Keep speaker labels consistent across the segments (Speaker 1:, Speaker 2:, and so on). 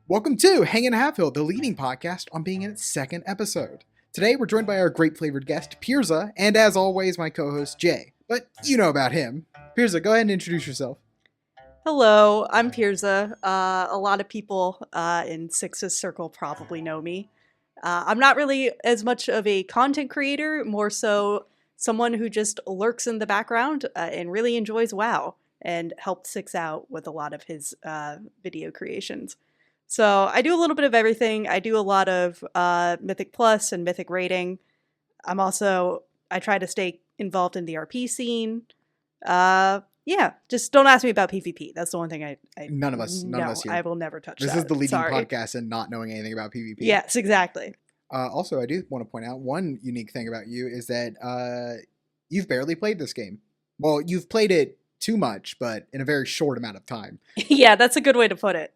Speaker 1: Welcome to Hangin, Halfhill, the leading podcast on being in its second episode. Today we're joined by our great flavored guest, Pierza, and as always, my co-host, Jay. But you know about him. Pierza, go ahead and introduce yourself.
Speaker 2: Hello, I'm Pierza. A lot of people in Six's circle probably know me. I'm not really as much of a content creator, more so someone who just lurks in the background and really enjoys WoW and helped Six out with a lot of his video creations. So I do a little bit of everything. I do a lot of Mythic Plus and Mythic rating. I try to stay involved in the RP scene. Yeah, just don't ask me about PvP. That's the one thing I
Speaker 1: None of us here.
Speaker 2: I will never touch
Speaker 1: This
Speaker 2: that.
Speaker 1: is the leading
Speaker 2: Sorry.
Speaker 1: podcast and not knowing anything about PvP.
Speaker 2: Yes, exactly.
Speaker 1: Also, I do want to point out one unique thing about you is that you've barely played this game. Well, you've played it too much, but in a very short amount of time.
Speaker 2: Yeah, that's a good way to put it.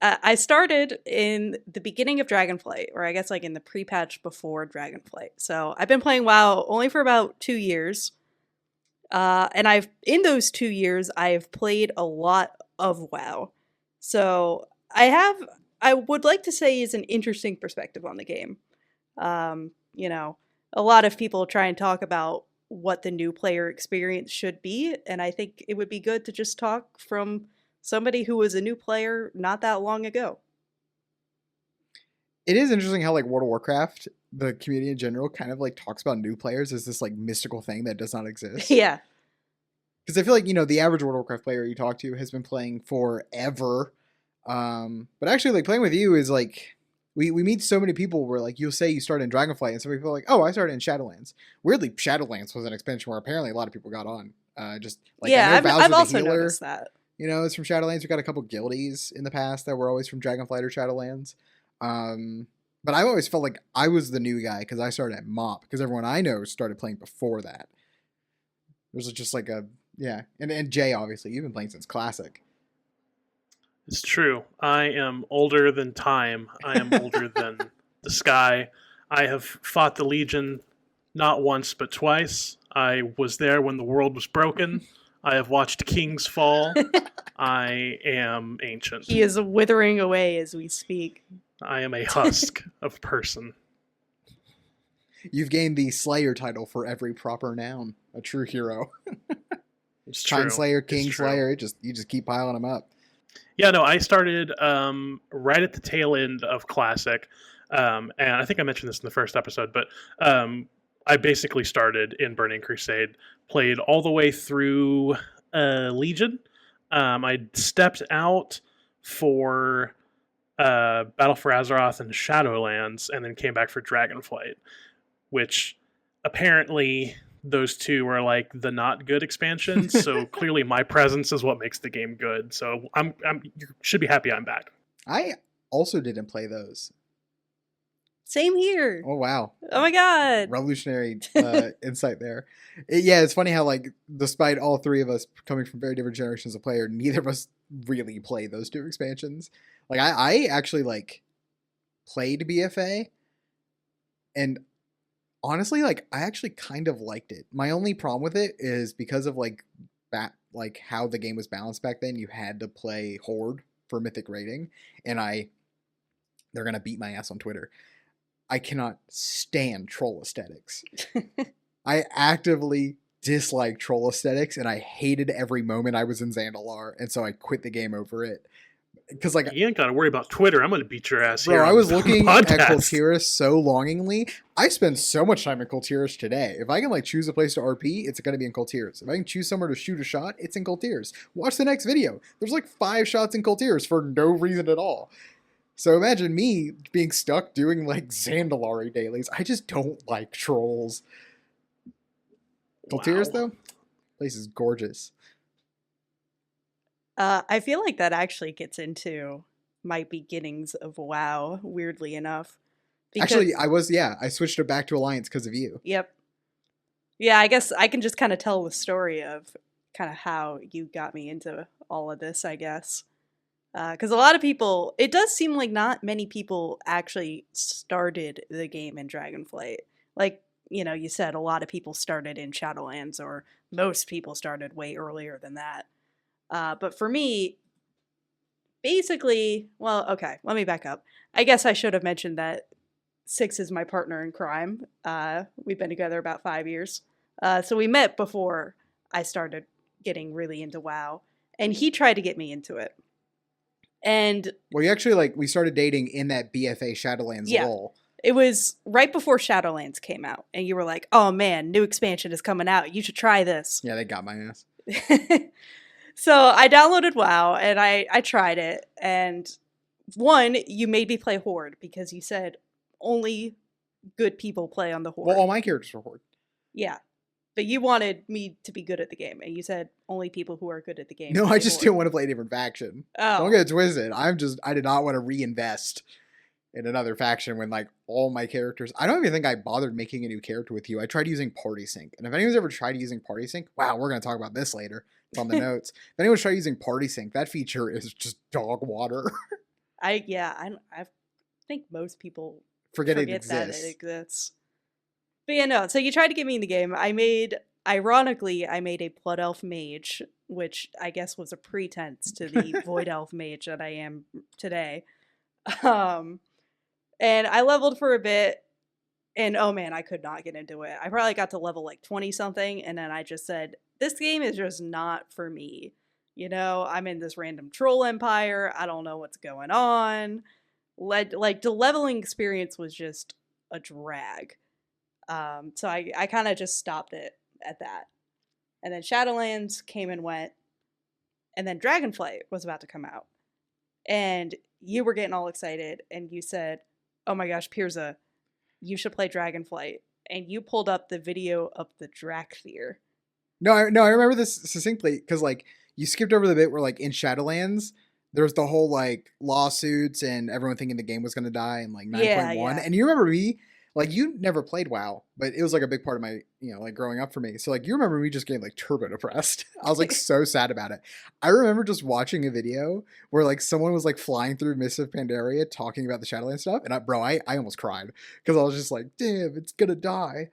Speaker 2: I started in the beginning of Dragonflight, or I guess like in the pre-patch before Dragonflight. So I've been playing WoW only for about 2 years. And in those 2 years, I've played a lot of WoW. So I would like to say is an interesting perspective on the game. A lot of people try and talk about what the new player experience should be. And I think it would be good to just talk from somebody who was a new player not that long ago.
Speaker 1: It is interesting how like World of Warcraft, the community in general, kind of like talks about new players as this like mystical thing that does not exist.
Speaker 2: Yeah.
Speaker 1: Because I feel like, the average World of Warcraft player you talk to has been playing forever. But actually, like, playing with you is like, we meet so many people where, like, you'll say you started in Dragonflight, and some people are like, oh, I started in Shadowlands. Weirdly, Shadowlands was an expansion where apparently a lot of people got on. I know Bowser
Speaker 2: I've
Speaker 1: the
Speaker 2: also
Speaker 1: Healer,
Speaker 2: noticed that.
Speaker 1: is from Shadowlands. We got a couple guildies in the past that were always from Dragonflight or Shadowlands. But I always felt like I was the new guy because I started at MOP, because everyone I know started playing before that. There's just like yeah, and Jay, obviously, you've been playing since Classic.
Speaker 3: It's true. I am older than time. I am older than the sky. I have fought the Legion not once but twice. I was there when the world was broken. I have watched kings fall. I am ancient.
Speaker 2: He is withering away as we speak.
Speaker 3: I am a husk of person.
Speaker 1: You've gained the Slayer title for every proper noun. A true hero.
Speaker 3: It's true.
Speaker 1: Time Slayer, King Slayer. You just keep piling them up.
Speaker 3: Yeah, no, I started right at the tail end of Classic. And I think I mentioned this in the first episode, but I basically started in Burning Crusade, played all the way through Legion. I stepped out for Battle for Azeroth and Shadowlands, and then came back for Dragonflight, which apparently those two are like the not good expansions. So clearly my presence is what makes the game good. So you should be happy I'm back.
Speaker 1: I also didn't play those.
Speaker 2: Same here.
Speaker 1: Oh, wow.
Speaker 2: Oh my god.
Speaker 1: Revolutionary insight there. It's funny how, like, despite all three of us coming from very different generations of player, neither of us really play those two expansions. Like, I actually, like, played BFA, and honestly, like, I actually kind of liked it. My only problem with it is because of, like, how the game was balanced back then, you had to play Horde for Mythic rating, and they're going to beat my ass on Twitter. I cannot stand troll aesthetics. I actively dislike troll aesthetics, and I hated every moment I was in Zandalar, and so I quit the game over it. Because, like,
Speaker 3: you ain't got to worry about Twitter. I'm going to beat your ass here.
Speaker 1: Bro, I was looking at Kultiris so longingly. I spend so much time in Kultiris today. If I can, like, choose a place to RP, it's going to be in Kultiris. If I can choose somewhere to shoot a shot, it's in Kultiris. Watch the next video. There's like 5 shots in Kultiris for no reason at all. So imagine me being stuck doing, like, Zandalari dailies. I just don't like trolls. Kultiris, though? Place is gorgeous.
Speaker 2: I feel like that actually gets into my beginnings of WoW, weirdly enough.
Speaker 1: Actually, I switched it back to Alliance because of you.
Speaker 2: Yep. Yeah, I guess I can just kind of tell the story of kind of how you got me into all of this, I guess. Because a lot of people, it does seem like not many people actually started the game in Dragonflight. Like, you said a lot of people started in Shadowlands, or most people started way earlier than that. But for me, basically, well, okay, let me back up. I guess I should have mentioned that Six is my partner in crime. We've been together about 5 years. So we met before I started getting really into WoW, and he tried to get me into it. And
Speaker 1: Well, you actually like we started dating in that BFA Shadowlands
Speaker 2: Yeah.
Speaker 1: lull.
Speaker 2: it was right before Shadowlands came out, and you were like, "Oh man, new expansion is coming out. You should try this."
Speaker 1: Yeah, they got my ass.
Speaker 2: So I downloaded WoW and I tried it. And one, you made me play Horde because you said only good people play on the Horde.
Speaker 1: Well, all my characters were Horde.
Speaker 2: Yeah. But you wanted me to be good at the game, and you said only people who are good at the game.
Speaker 1: No,
Speaker 2: play
Speaker 1: I just
Speaker 2: Horde.
Speaker 1: didn't want to play a different faction. Don't
Speaker 2: Oh,
Speaker 1: get it twisted. I did not want to reinvest in another faction when like all my characters. I don't even think I bothered making a new character with you. I tried using Party Sync, and if anyone's ever tried using Party Sync, wow, we're gonna talk about this later. It's on the notes. If anyone's tried using Party Sync, that feature is just dog water.
Speaker 2: I think most people
Speaker 1: Forget it
Speaker 2: forget that it
Speaker 1: exists.
Speaker 2: exists. But yeah, no. So you tried to get me in the game. Ironically, I made a Blood Elf Mage, which I guess was a pretense to the Void Elf Mage that I am today. Um, and I leveled for a bit, and oh man, I could not get into it. I probably got to level like 20 something, and then I just said, this game is just not for me. I'm in this random troll empire. I don't know what's going on. Like the leveling experience was just a drag. So I kind of just stopped it at that. And then Shadowlands came and went. And then Dragonflight was about to come out. And you were getting all excited and you said, "Oh my gosh, Pierza, you should play Dragonflight." And you pulled up the video of the Drakthir.
Speaker 1: No, I remember this succinctly because like you skipped over the bit where like in Shadowlands there's the whole like lawsuits and everyone thinking the game was gonna die in like 9.1.
Speaker 2: Yeah.
Speaker 1: And you remember me, like you never played WoW, but it was like a big part of my, like growing up for me. So like you remember me just getting like turbo depressed. I was like so sad about it. I remember just watching a video where like someone was like flying through Mists of Pandaria talking about the Shadowlands stuff, and I almost cried because I was just like, damn, it's gonna die.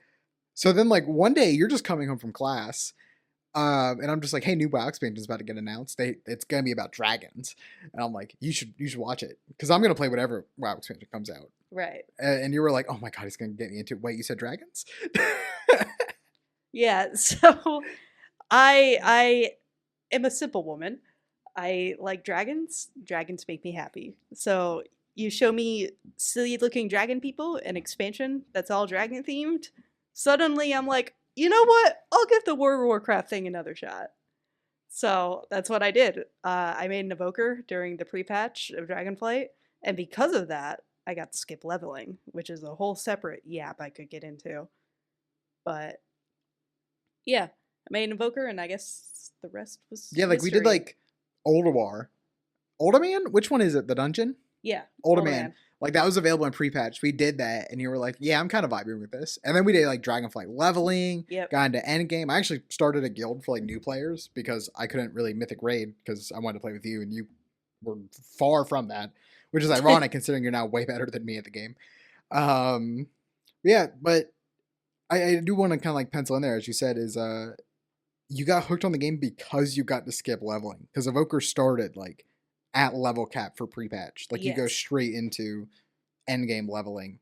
Speaker 1: So then like one day you're just coming home from class. And I'm just like, hey, new WoW expansion is about to get announced. It's gonna be about dragons, and I'm like, you should watch it because I'm gonna play whatever WoW expansion comes out.
Speaker 2: Right.
Speaker 1: And you were like, oh my god, he's gonna get me into it. Wait, you said dragons?
Speaker 2: Yeah. So I am a simple woman. I like dragons. Dragons make me happy. So you show me silly looking dragon people, an expansion that's all dragon themed. Suddenly I'm like, you know what? I'll give the World of Warcraft thing another shot. So that's what I did. I made an evoker during the pre-patch of Dragonflight, and because of that, I got to skip leveling, which is a whole separate yap I could get into. But yeah, I made an evoker, and I guess the rest was
Speaker 1: Yeah, like we did
Speaker 2: mystery.
Speaker 1: like Oldawar. Uldaman? Which one is it? The dungeon?
Speaker 2: Yeah,
Speaker 1: Uldaman. Like that was available in pre-patch. We did that, and you were like, "Yeah, I'm kind of vibing with this." And then we did like Dragonflight leveling,
Speaker 2: Yep.
Speaker 1: got into endgame. I actually started a guild for like new players because I couldn't really mythic raid because I wanted to play with you, and you were far from that, which is ironic considering you're now way better than me at the game. Yeah, but I do want to kind of like pencil in there, as you said, is you got hooked on the game because you got to skip leveling because Evoker started like at level cap for pre-patch. Like you go
Speaker 2: Yes.
Speaker 1: straight into endgame leveling.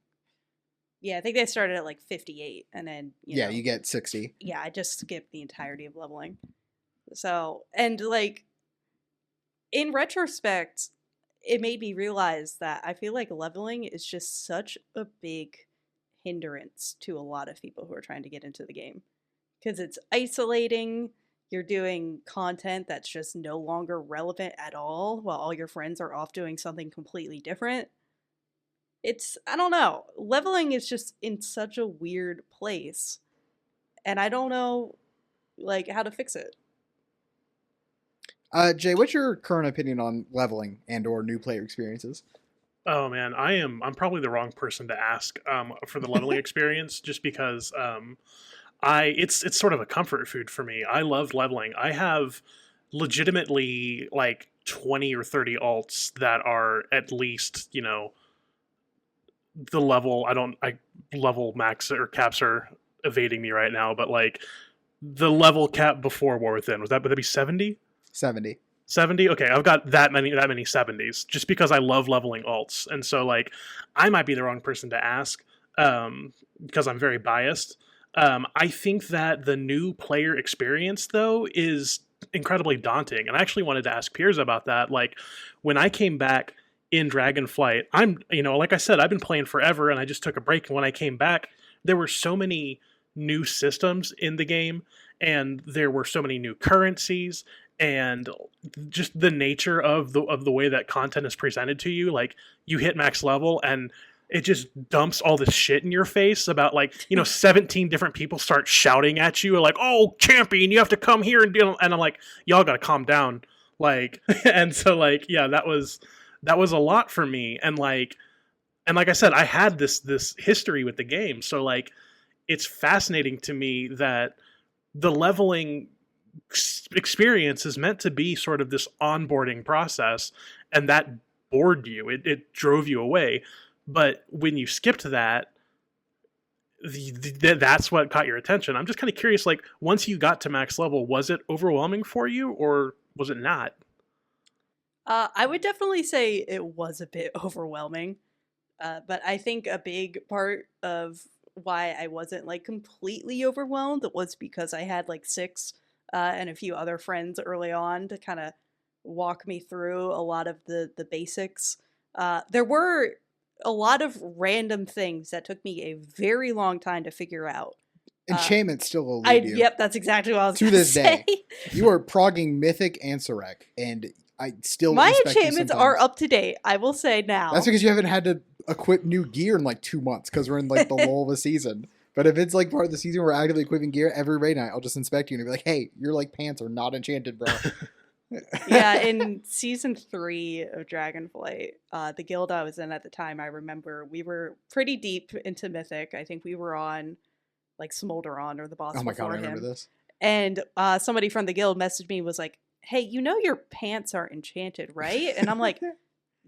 Speaker 2: Yeah, I think they started at like 58, and then
Speaker 1: You get 60.
Speaker 2: yeah, I just skipped the entirety of leveling. So, and like in retrospect, it made me realize that I feel like leveling is just such a big hindrance to a lot of people who are trying to get into the game because it's isolating. You're doing content that's just no longer relevant at all while all your friends are off doing something completely different. I don't know. Leveling is just in such a weird place. And I don't know like how to fix it.
Speaker 1: Jay, what's your current opinion on leveling and or new player experiences?
Speaker 3: Oh man, I'm probably the wrong person to ask for the leveling experience, just because it's sort of a comfort food for me. I love leveling. I have legitimately like 20 or 30 alts that are at least, the level. I level max or caps are evading me right now, but like the level cap before War Within, would that be 70?
Speaker 1: 70.
Speaker 3: 70. Okay, I've got that many 70s just because I love leveling alts, and so like I might be the wrong person to ask because I'm very biased. I think that the new player experience though is incredibly daunting, and I actually wanted to ask Piers about that. Like when I came back in Dragonflight, I'm like I said, I've been playing forever, and I just took a break. And when I came back, there were so many new systems in the game, and there were so many new currencies, and just the nature of the way that content is presented to you. Like you hit max level and it just dumps all this shit in your face about 17 different people start shouting at you like, oh, champion, you have to come here and deal. And I'm like, y'all gotta calm down. Like and so like yeah, that was a lot for me. And like I said, I had this history with the game, so like it's fascinating to me that the leveling experience is meant to be sort of this onboarding process, and that bored you. It drove you away. But when you skipped that, that's what caught your attention. I'm just kind of curious, like once you got to max level, was it overwhelming for you or was it not?
Speaker 2: I would definitely say it was a bit overwhelming. But I think a big part of why I wasn't like completely overwhelmed was because I had like six and a few other friends early on to kind of walk me through a lot of the basics. There were a lot of random things that took me a very long time to figure out.
Speaker 1: Enchantment still elude you.
Speaker 2: Yep, that's exactly what I was
Speaker 1: to
Speaker 2: gonna
Speaker 1: this
Speaker 2: say.
Speaker 1: day. You are progging Mythic and Sarek, and I still
Speaker 2: My
Speaker 1: inspect you
Speaker 2: enchantments
Speaker 1: sometimes.
Speaker 2: are up to date, I will say now.
Speaker 1: That's because you haven't had to equip new gear in like 2 months because we're in like the lull of a season. But if it's like part of the season we're actively equipping gear every raid night, I'll just inspect you and be like, hey, your like pants are not enchanted, bro.
Speaker 2: Yeah, in season 3 of Dragonflight, the guild I was in at the time, I remember we were pretty deep into Mythic. I think we were on like Smolderon or the boss
Speaker 1: Oh my
Speaker 2: before
Speaker 1: god, I remember
Speaker 2: him.
Speaker 1: this.
Speaker 2: And somebody from the guild messaged me, was like, hey, you know your pants are enchanted, right? And I'm like,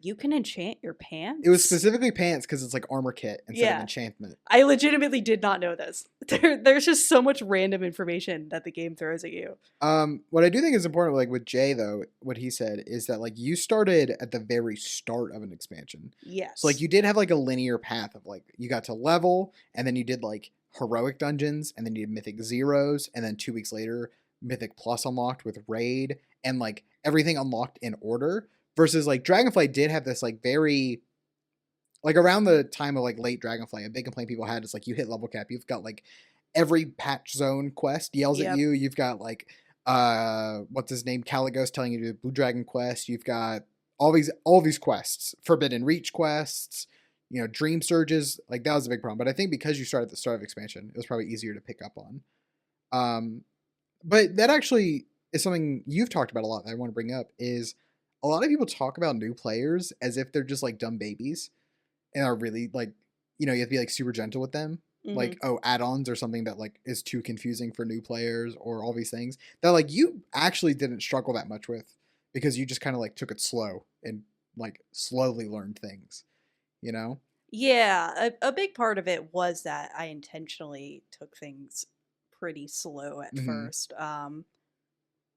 Speaker 2: you can enchant your pants?
Speaker 1: It was specifically pants because it's like armor kit instead of enchantment.
Speaker 2: I legitimately did not know this. There's just so much random information that the game throws at you.
Speaker 1: What I do think is important, like with Jay though, what he said is that like you started at the very start of an expansion.
Speaker 2: Yes.
Speaker 1: So like you did have like a linear path of like you got to level and then you did like heroic dungeons and then you did mythic zeros and then 2 weeks later mythic plus unlocked with raid and like everything unlocked in order. Versus like Dragonflight did have this like very like around the time of like late Dragonflight, a big complaint people had is like you hit level cap, you've got like every patch zone quest yells at you. You've got like what's his name, Caligos telling you to do Blue Dragon quest. You've got all these quests, Forbidden Reach quests, Dream Surges. Like that was a big problem. But I think because you started at the start of expansion, it was probably easier to pick up on. But that actually is something you've talked about a lot that I want to bring up is a lot of people talk about new players as if they're just like dumb babies and are really like, you have to be like super gentle with them.
Speaker 2: Mm-hmm.
Speaker 1: Like, oh, add-ons or something that like is too confusing for new players or all these things that like you actually didn't struggle that much with because you just kind of like took it slow and like slowly learned things,
Speaker 2: Yeah, a big part of it was that I intentionally took things pretty slow at first.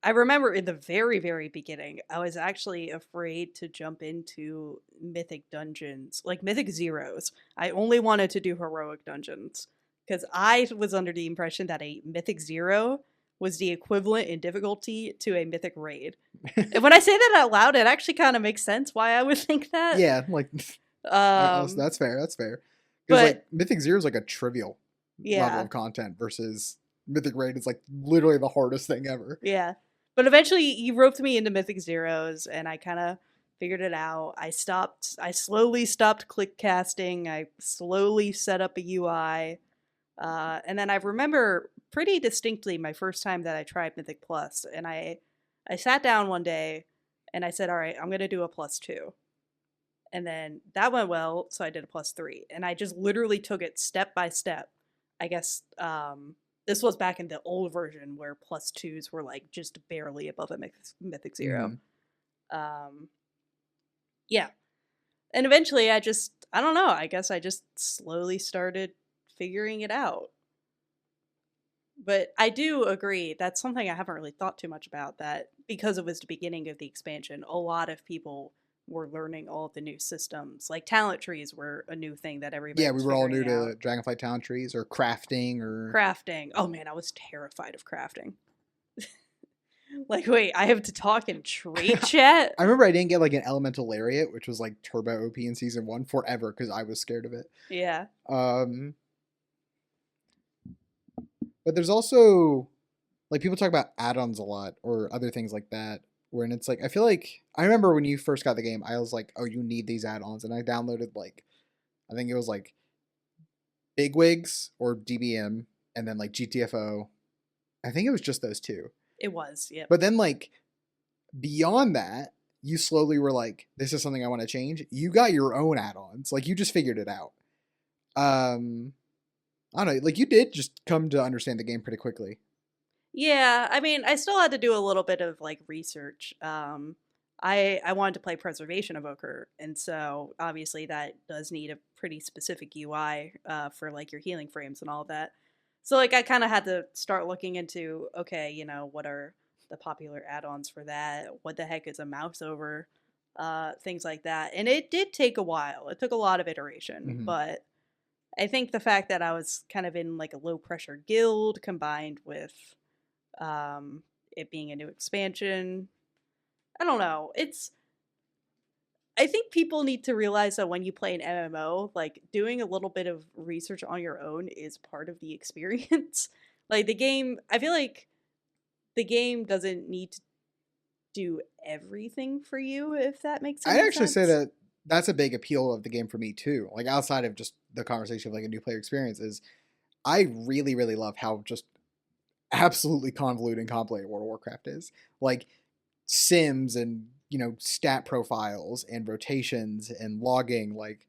Speaker 2: I remember in the very, very beginning, I was actually afraid to jump into mythic dungeons, like mythic zeros. I only wanted to do heroic dungeons because I was under the impression that a mythic zero was the equivalent in difficulty to a mythic raid. And when I say that out loud, it actually kind of makes sense why I would think that.
Speaker 1: Yeah, like that's fair. That's fair. Because like mythic zero is like a trivial level of content versus mythic raid is like literally the hardest thing ever.
Speaker 2: Yeah. But eventually you roped me into mythic zeros and I kind of figured it out. I slowly stopped click casting. I slowly set up a UI. And then I remember pretty distinctly my first time that I tried Mythic Plus. And I sat down one day and I said, all right, I'm going to do a +2. And then that went well. So I did a +3. And I just literally took it step by step. I guess, this was back in the old version where +2s were like just barely above a mythic zero. Yeah. And eventually I don't know, I guess I just slowly started figuring it out. But I do agree. That's something I haven't really thought too much about. That because it was the beginning of the expansion, a lot of people were learning all of the new systems. Like talent trees were a new thing that everybody
Speaker 1: Yeah, we
Speaker 2: was
Speaker 1: were all new
Speaker 2: figuring
Speaker 1: to
Speaker 2: out.
Speaker 1: Dragonflight talent trees or crafting or
Speaker 2: Crafting. Oh man, I was terrified of crafting. Like, wait, I have to talk in trade chat?
Speaker 1: I remember I didn't get like an elemental lariat, which was like turbo OP in season 1 forever because I was scared of it.
Speaker 2: Yeah.
Speaker 1: Um, but there's also like people talk about add-ons a lot or other things like that. When it's like I feel like I remember when you first got the game, I was like, oh, you need these add-ons, and I downloaded like I think it was like Bigwigs or DBM, and then like GTFO. I think it was just those two.
Speaker 2: It was, yep.
Speaker 1: But then like beyond that, you slowly were like, this is something I want to change. You got your own add-ons. Like you just figured it out. I don't know, like you did just come to understand the game pretty quickly.
Speaker 2: Yeah, I mean, I still had to do a little bit of like research. I wanted to play Preservation Evoker, and so obviously that does need a pretty specific UI for like your healing frames and all of that. So like I kind of had to start looking into okay, you know, what are the popular add-ons for that? What the heck is a mouse over? Things like that. And it did take a while. It took a lot of iteration,
Speaker 1: Mhm.
Speaker 2: but I think the fact that I was kind of in like a low pressure guild combined with it being a new expansion. I don't know. I think people need to realize that when you play an MMO, like doing a little bit of research on your own is part of the experience. Like the game, I feel like the game doesn't need to do everything for you, if that makes
Speaker 1: I'd
Speaker 2: any
Speaker 1: actually say
Speaker 2: sense.
Speaker 1: that that's a big appeal of the game for me too. Like outside of just the conversation of like a new player experience is I really, really love how just absolutely convoluted and complicated World of Warcraft is. Like sims and stat profiles and rotations and logging. Like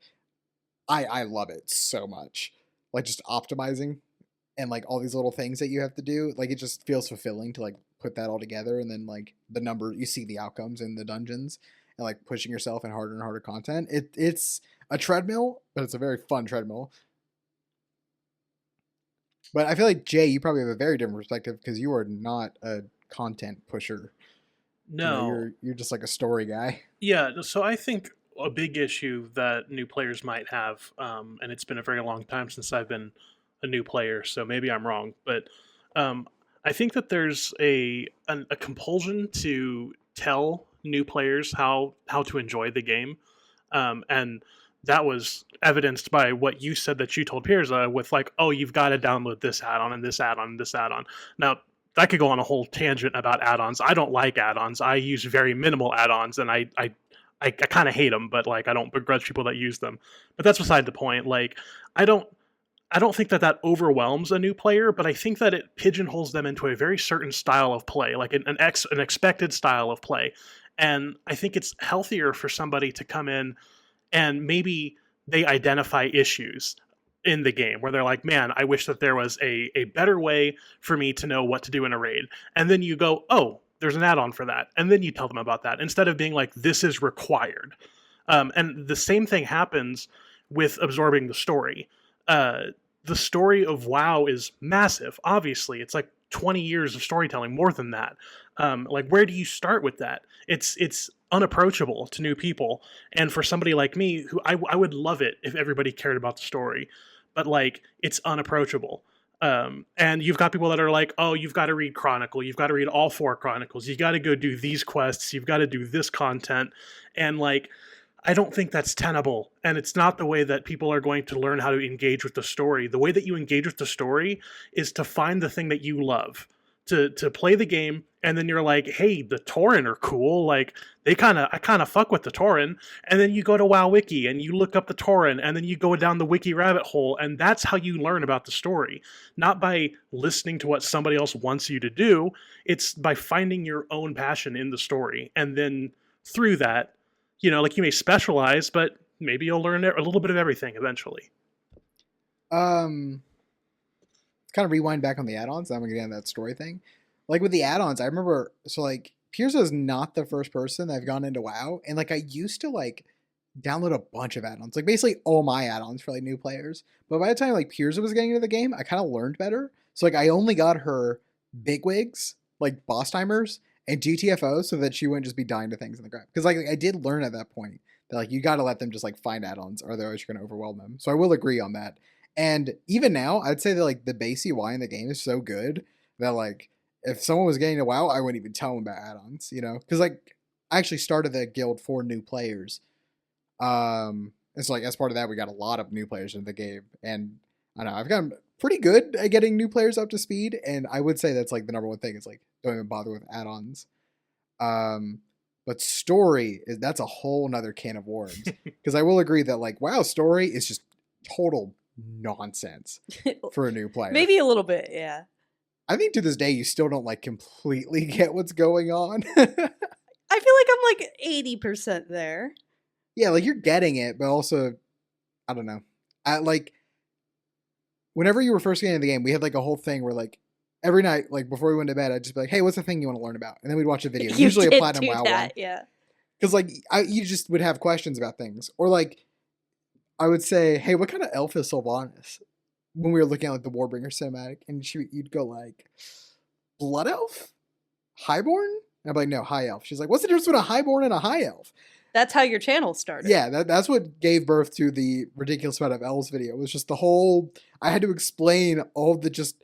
Speaker 1: I love it so much. Like just optimizing and like all these little things that you have to do. Like it just feels fulfilling to like put that all together and then like the number you see the outcomes in the dungeons and like pushing yourself in harder and harder content. It's a treadmill, but it's a very fun treadmill. But I feel like Jay, you probably have a very different perspective because you are not a content pusher.
Speaker 3: No.
Speaker 1: You're just like a story guy.
Speaker 3: Yeah, so I think a big issue that new players might have, and it's been a very long time since I've been a new player, so maybe I'm wrong, but um, I think that there's a compulsion to tell new players how to enjoy the game, and that was evidenced by what you said that you told Pierza with like, oh, you've got to download this add-on and this add-on and this add-on. Now, I could go on a whole tangent about add-ons. I don't like add-ons. I use very minimal add-ons, and I kind of hate them, but like I don't begrudge people that use them. But that's beside the point. Like I don't I don't think that that overwhelms a new player, but I think that it pigeonholes them into a very certain style of play, like an expected style of play. And I think it's healthier for somebody to come in and maybe they identify issues in the game where they're like, man, I wish that there was a better way for me to know what to do in a raid. And then you go, oh, there's an add-on for that. And then you tell them about that instead of being like, this is required. And the same thing happens with absorbing the story. The story of WoW is massive. Obviously, it's like 20 years of storytelling, more than that. Like, where do you start with that? It's unapproachable to new people, and for somebody like me, who I would love it if everybody cared about the story, but like it's unapproachable. And you've got people that are like, oh, you've got to read Chronicle, you've got to read all 4 Chronicles, you got to go do these quests, you've got to do this content, and like I don't think that's tenable. And it's not the way that people are going to learn how to engage with the story. The way that you engage with the story is to find the thing that you love, to play the game, and then you're like, hey, the Tauren are cool. Like I kind of fuck with the Tauren. And then you go to WoW Wiki and you look up the Tauren, and then you go down the wiki rabbit hole, and that's how you learn about the story. Not by listening to what somebody else wants you to do. It's by finding your own passion in the story. And then through that, like you may specialize, but maybe you'll learn a little bit of everything eventually.
Speaker 1: Kind of rewind back on the add-ons. I'm gonna get into that story thing. Like with the add-ons, I remember like Pierza is not the first person that I've gone into WoW, and like I used to like download a bunch of add-ons, like basically all my add-ons for like new players. But by the time like Pierza was getting into the game, I kind of learned better. So like I only got her bigwigs, like boss timers and GTFO, so that she wouldn't just be dying to things in the ground. Because like I did learn at that point that like you got to let them just like find add-ons, or otherwise you're gonna overwhelm them. So I will agree on that. And even now, I'd say that like the base UI in the game is so good that like if someone was getting a WoW, I wouldn't even tell them about add-ons, you know? Because like I actually started the guild for new players. And so like as part of that, we got a lot of new players in the game, and I don't know, I've gotten pretty good at getting new players up to speed, and I would say that's like the number one thing is like don't even bother with add-ons. But story is that's a whole nother can of worms, because I will agree that like WoW story is just total nonsense for a new player.
Speaker 2: Maybe a little bit, yeah.
Speaker 1: I think to this day you still don't like completely get what's going on.
Speaker 2: I feel like I'm like 80% there.
Speaker 1: Yeah, like you're getting it, but also I don't know. Like whenever you were first getting into the game, we had like a whole thing where like every night, like before we went to bed, I'd just be like, "Hey, what's the thing you want to learn about?" And then we'd watch a video.
Speaker 2: You
Speaker 1: Usually a
Speaker 2: did
Speaker 1: platinum
Speaker 2: do
Speaker 1: WoW
Speaker 2: that,
Speaker 1: one,
Speaker 2: yeah.
Speaker 1: because like you just would have questions about things, or like I would say, "Hey, what kind of elf is Sylvanas?" When we were looking at like the Warbringer cinematic, and you'd go like, "Blood elf, highborn." And I'm like, "No, high elf." She's like, "What's the difference between a highborn and a high elf?"
Speaker 2: That's how your channel started.
Speaker 1: Yeah, that's what gave birth to the ridiculous amount of elves video. It was just the whole. I had to explain all the just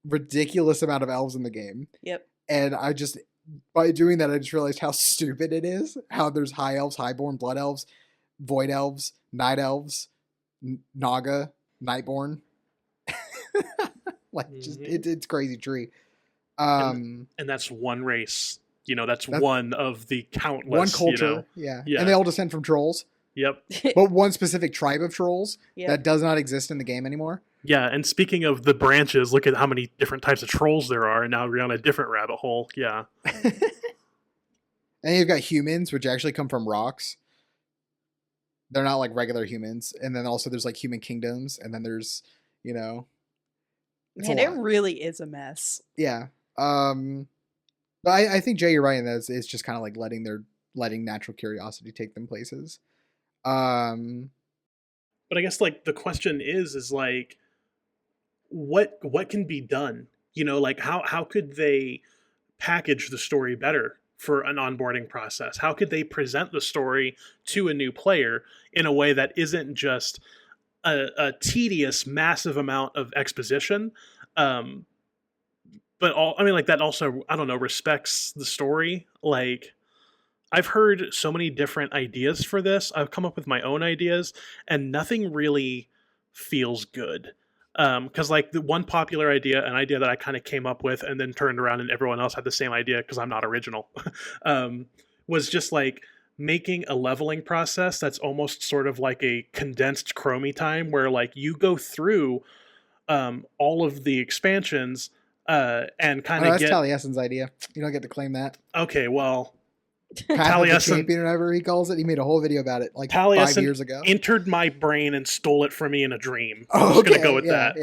Speaker 1: ridiculous amount of elves in the game.
Speaker 2: Yep.
Speaker 1: And I just, by doing that, I just realized how stupid it is. How there's high elves, highborn, blood elves, void elves, night elves, naga, nightborn. Like just it's crazy tree.
Speaker 3: And that's one race. You know, that's one of the countless.
Speaker 1: One culture,
Speaker 3: you know?
Speaker 1: yeah. And they all descend from trolls.
Speaker 3: Yep.
Speaker 1: But one specific tribe of trolls that does not exist in the game anymore.
Speaker 3: Yeah, and speaking of the branches, look at how many different types of trolls there are, and now we're on a different rabbit hole. Yeah.
Speaker 1: And you've got humans, which actually come from rocks. They're not like regular humans. And then also there's like human kingdoms, and then there's, you know.
Speaker 2: Man, it really is a mess.
Speaker 1: Yeah. But I think Jay, you're right in that it's just kind of like letting natural curiosity take them places.
Speaker 3: But I guess like the question is like what can be done? You know, like how could they package the story better for an onboarding process? How could they present the story to a new player in a way that isn't just a tedious, massive amount of exposition? But like that also, I don't know, respects the story. Like, I've heard so many different ideas for this. I've come up with my own ideas, and nothing really feels good. Because like the one popular idea, an idea that I kind of came up with and then turned around and everyone else had the same idea because I'm not original, was just like making a leveling process that's almost sort of like a condensed Chromie time, where like you go through all of the expansions and kind of
Speaker 1: that's Taliesin's idea. You don't get to claim that.
Speaker 3: Okay, well,
Speaker 1: Taliesin, champion, or whatever he calls it. He made a whole video about it like
Speaker 3: Taliesin
Speaker 1: 5 years ago.
Speaker 3: Entered my brain and stole it from me in a dream.
Speaker 1: Oh,
Speaker 3: I'm just
Speaker 1: okay.
Speaker 3: gonna go with that.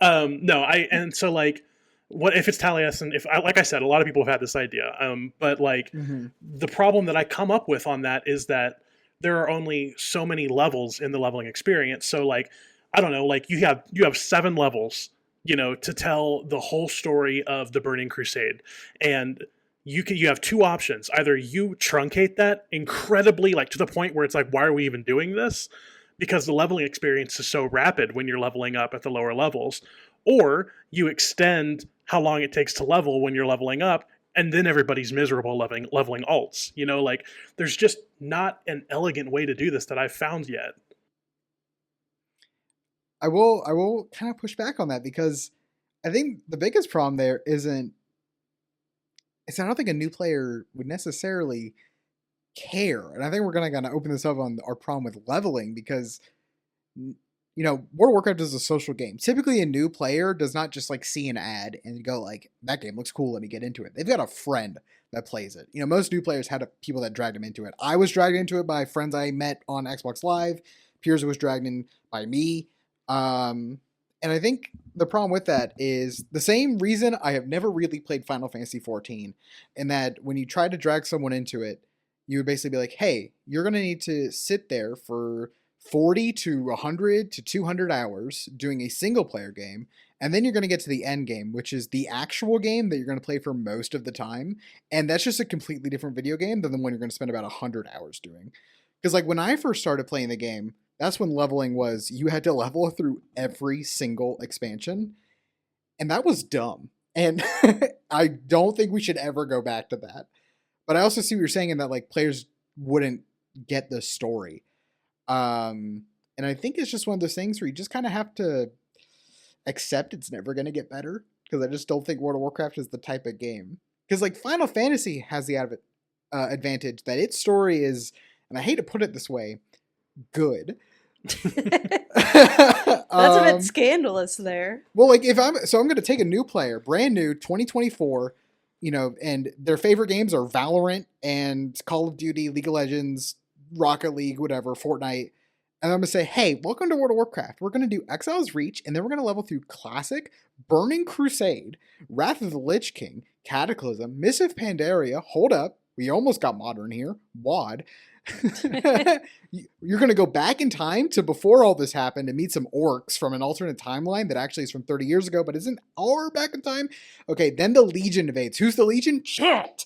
Speaker 1: Yeah.
Speaker 3: No, and so like, what if it's Taliesin? Like I said, a lot of people have had this idea. But like the problem that I come up with on that is that there are only so many levels in the leveling experience. So like, I don't know, like you have 7 levels, you know, to tell the whole story of the Burning Crusade, and you have 2 options. Either you truncate that incredibly, like to the point where it's like, why are we even doing this? Because the leveling experience is so rapid when you're leveling up at the lower levels, or you extend how long it takes to level when you're leveling up, and then everybody's miserable leveling alts. You know, like there's just not an elegant way to do this that I've found yet.
Speaker 1: I will kind of push back on that, because I think the biggest problem there isn't. I don't think a new player would necessarily care, and I think we're gonna open this up on our problem with leveling, because you know World of Warcraft is a social game. Typically, a new player does not just like see an ad and go like, "That game looks cool, let me get into it." They've got a friend that plays it. You know, most new players had people that dragged them into it. I was dragged into it by friends I met on Xbox Live. Pierza was dragged in by me. And I think the problem with that is the same reason I have never really played Final Fantasy XIV, in that when you try to drag someone into it, you would basically be like, hey, you're going to need to sit there for 40 to 100 to 200 hours doing a single player game, And then you're going to get to the end game, which is the actual game that you're going to play for most of the time. And that's just a completely different video game than the one you're going to spend about 100 hours doing. Because like when I first started playing the game, that's when leveling was, you had to level through every single expansion. And that was dumb. And I don't think we should ever go back to that. But I also see what you're saying in that like players wouldn't get the story. And I think it's just one of those things where you just kind of have to accept it's never going to get better, because I just don't think World of Warcraft is the type of game. Because like Final Fantasy has the advantage that its story is, and I hate to put it this way, good.
Speaker 2: That's a bit scandalous there.
Speaker 1: Well, like I'm going to take a new player, brand new, 2024, and their favorite games are Valorant and Call of Duty, League of Legends, Rocket League, whatever, Fortnite. And I'm going to say, hey, welcome to World of Warcraft. We're going to do Exile's Reach, and then we're going to level through Classic, Burning Crusade, Wrath of the Lich King, Cataclysm, Mists of Pandaria, hold up, we almost got modern here, WoD. You're going to go back in time to before all this happened and meet some orcs from an alternate timeline that actually is from 30 years ago, but isn't our back in time. Okay, then the Legion invades. Who's the Legion? Chat!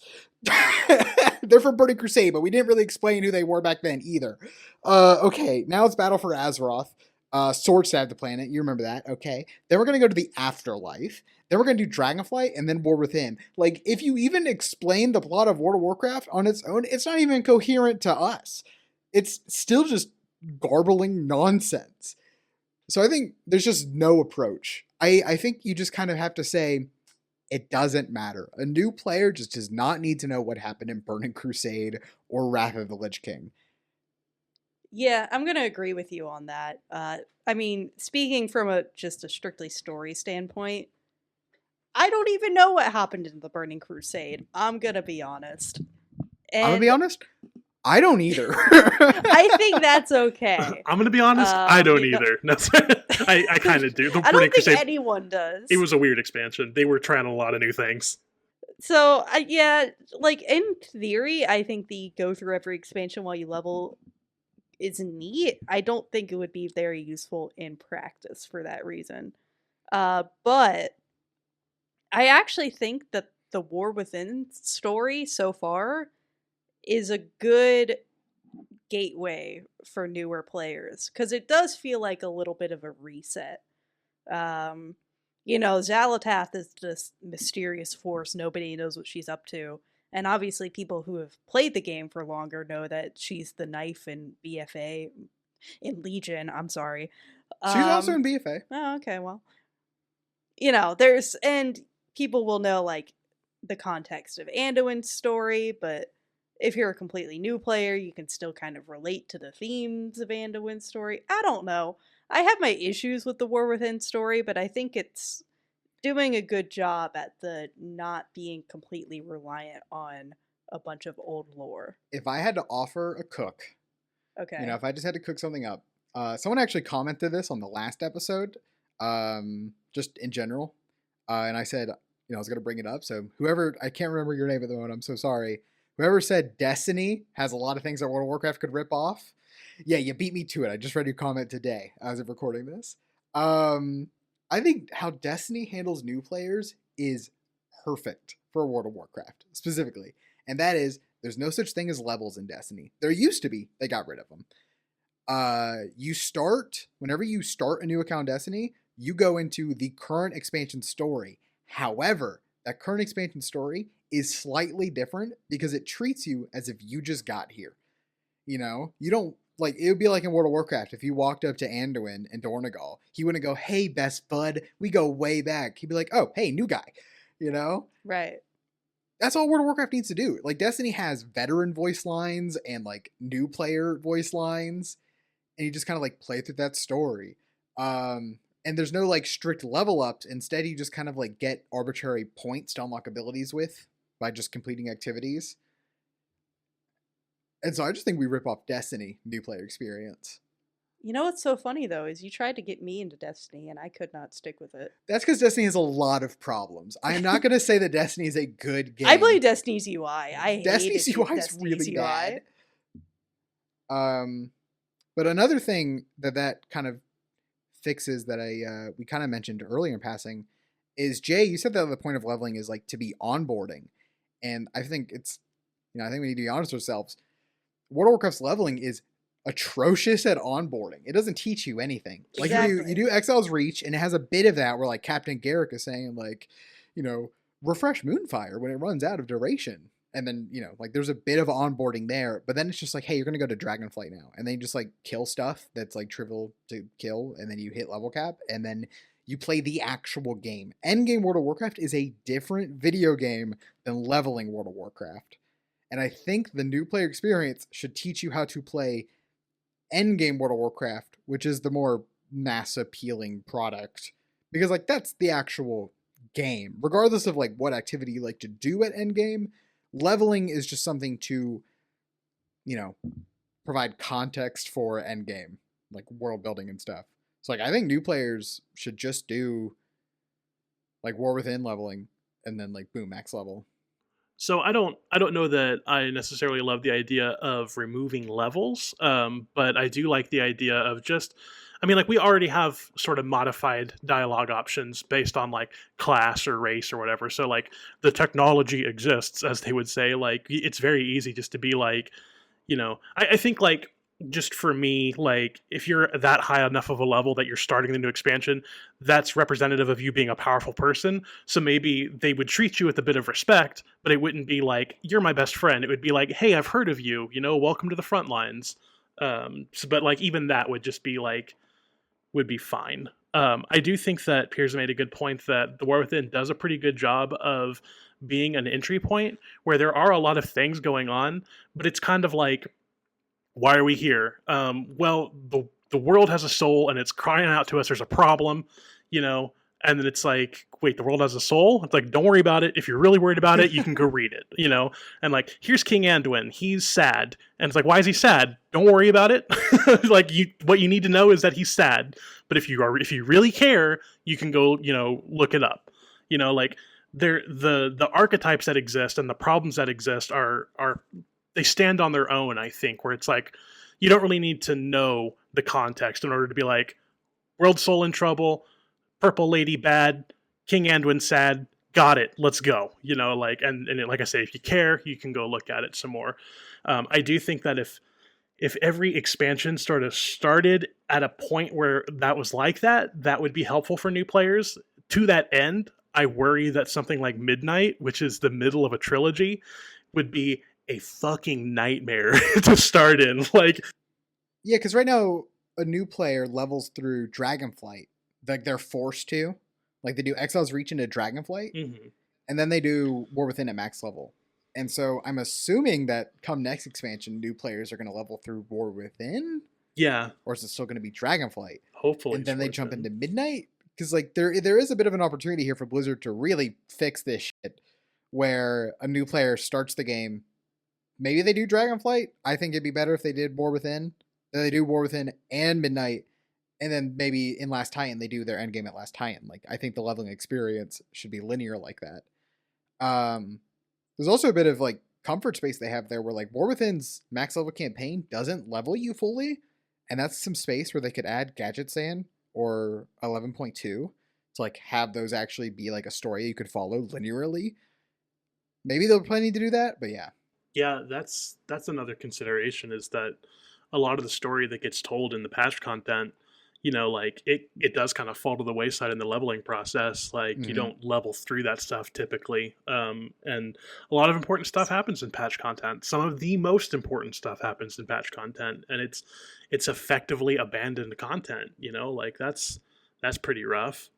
Speaker 1: They're from Burning Crusade, but we didn't really explain who they were back then either. Okay, now it's Battle for Azeroth. Sword Stab the planet, you remember that, okay. Then we're going to go to the Afterlife. Then we're going to do Dragonflight, and then War Within. Like, if you even explain the plot of World of Warcraft on its own, it's not even coherent to us. It's still just garbling nonsense. So I think there's just no approach. I think you just kind of have to say, it doesn't matter. A new player just does not need to know what happened in Burning Crusade or Wrath of the Lich King.
Speaker 2: Yeah, I'm going to agree with you on that. I mean, speaking from just a strictly story standpoint, I don't even know what happened in the Burning Crusade. I'm going to be honest. And
Speaker 1: I'm going to be honest, I don't either.
Speaker 2: I think that's okay.
Speaker 3: I'm going to be honest, I don't either. No, I kind of do. The
Speaker 2: I don't think
Speaker 3: Crusade,
Speaker 2: anyone does.
Speaker 3: It was a weird expansion. They were trying a lot of new things.
Speaker 2: So, yeah, like, in theory, I think the go through every expansion while you level is neat. I don't think it would be very useful in practice for that reason. But I actually think that the War Within story so far is a good gateway for newer players, because it does feel like a little bit of a reset. Xalatath is this mysterious force. Nobody knows what she's up to. And obviously people who have played the game for longer know that she's the knife in BFA, in Legion, I'm sorry.
Speaker 1: She's also in BFA.
Speaker 2: Oh, okay, well. And people will know, like, the context of Anduin's story, but if you're a completely new player, you can still kind of relate to the themes of Anduin's story. I don't know. I have my issues with the War Within story, but I think it's doing a good job at the not being completely reliant on a bunch of old lore.
Speaker 1: If I had to offer a cook,
Speaker 2: okay,
Speaker 1: if I just had to cook something up, someone actually commented this on the last episode, just in general, and I said, I was going to bring it up. So whoever, I can't remember your name at the moment, I'm so sorry. Whoever said Destiny has a lot of things that World of Warcraft could rip off. Yeah, you beat me to it. I just read your comment today as of recording this. I think how Destiny handles new players is perfect for World of Warcraft, specifically. And that is, there's no such thing as levels in Destiny. There used to be. They got rid of them. Whenever you start a new account in Destiny, you go into the current expansion story. However, that current expansion story is slightly different because it treats you as if you just got here. You don't, like, it would be like in World of Warcraft, if you walked up to Anduin and Dornegal, he wouldn't go, hey, best bud, we go way back. He'd be like, oh, hey, new guy,
Speaker 2: Right.
Speaker 1: That's all World of Warcraft needs to do. Like, Destiny has veteran voice lines and, like, new player voice lines, and you just kind of, like, play through that story. And there's no, like, strict level ups. Instead, you just kind of, like, get arbitrary points to unlock abilities with by just completing activities. And so I just think we rip off Destiny new player experience.
Speaker 2: You know what's so funny, though, is you tried to get me into Destiny, and I could not stick with it.
Speaker 1: That's because Destiny has a lot of problems. I am not going to say that Destiny is a good game.
Speaker 2: I blame Destiny's UI. I hate
Speaker 1: Destiny's UI is really bad. But another thing that kind of fixes that we kind of mentioned earlier in passing is, Jay, you said that the point of leveling is like to be onboarding, and I think it's, I think we need to be honest with ourselves. World of Warcraft's leveling is atrocious at onboarding. It doesn't teach you anything. Like you do Exile's Reach, and it has a bit of that where like Captain Garrick is saying like, refresh Moonfire when it runs out of duration. And then, like there's a bit of onboarding there, but then it's just like, hey, you're going to go to Dragonflight now. And then you just like kill stuff that's like trivial to kill. And then you hit level cap and then you play the actual game. Endgame World of Warcraft is a different video game than leveling World of Warcraft. And I think the new player experience should teach you how to play Endgame World of Warcraft, which is the more mass appealing product. Because like that's the actual game. Regardless of like what activity you like to do at Endgame, leveling is just something to, provide context for endgame, like world building and stuff. So like I think new players should just do like War Within leveling and then like boom, max level.
Speaker 3: So I don't know that I necessarily love the idea of removing levels, but I do like the idea of just, like we already have sort of modified dialogue options based on like class or race or whatever. So like the technology exists, as they would say. Like it's very easy just to be like, I think like just for me, like if you're that high enough of a level that you're starting the new expansion, that's representative of you being a powerful person. So maybe they would treat you with a bit of respect, but it wouldn't be like, you're my best friend. It would be like, hey, I've heard of you, welcome to the front lines. But like even that would just be like, would be fine. I do think that Pierza made a good point that the War Within does a pretty good job of being an entry point where there are a lot of things going on, but it's kind of like, why are we here? Well, the world has a soul and it's crying out to us. There's a problem, and then it's like, wait, the world has a soul? It's like, don't worry about it. If you're really worried about it, you can go read it, And like, here's King Anduin. He's sad. And it's like, why is he sad? Don't worry about it. Like, what you need to know is that he's sad. But if you really care, you can go, look it up. Like the archetypes that exist and the problems that exist are they stand on their own, I think, where it's like, you don't really need to know the context in order to be like, World Soul in trouble, Purple Lady bad, King Anduin sad, got it, let's go. Like, and like I say, if you care, you can go look at it some more. I do think that if every expansion sort of started at a point where that was like that would be helpful for new players. To that end, I worry that something like Midnight, which is the middle of a trilogy, would be a fucking nightmare to start in. Like,
Speaker 1: yeah, because right now a new player levels through Dragonflight, like they're forced to, like they do Exile's Reach into Dragonflight, and then they do War Within at max level. And so I'm assuming that come next expansion, new players are going to level through War Within.
Speaker 3: Yeah,
Speaker 1: or is it still going to be Dragonflight?
Speaker 3: Hopefully,
Speaker 1: and then they jump into Midnight, because like there is a bit of an opportunity here for Blizzard to really fix this shit, where a new player starts the game. Maybe they do Dragonflight. I think it'd be better if they did War Within. Then they do War Within and Midnight. And then maybe in Last Titan, they do their endgame at Last Titan. Like, I think the leveling experience should be linear like that. There's also a bit of, like, comfort space they have there where, like, War Within's max level campaign doesn't level you fully. And that's some space where they could add Gadget Sand or 11.2 to, like, have those actually be, like, a story you could follow linearly. Maybe they're planning to do that, but yeah.
Speaker 3: Yeah, that's another consideration, is that a lot of the story that gets told in the patch content, like it does kind of fall to the wayside in the leveling process. Like you don't level through that stuff typically. And a lot of important stuff happens in patch content. Some of the most important stuff happens in patch content, and it's effectively abandoned content, like that's pretty rough.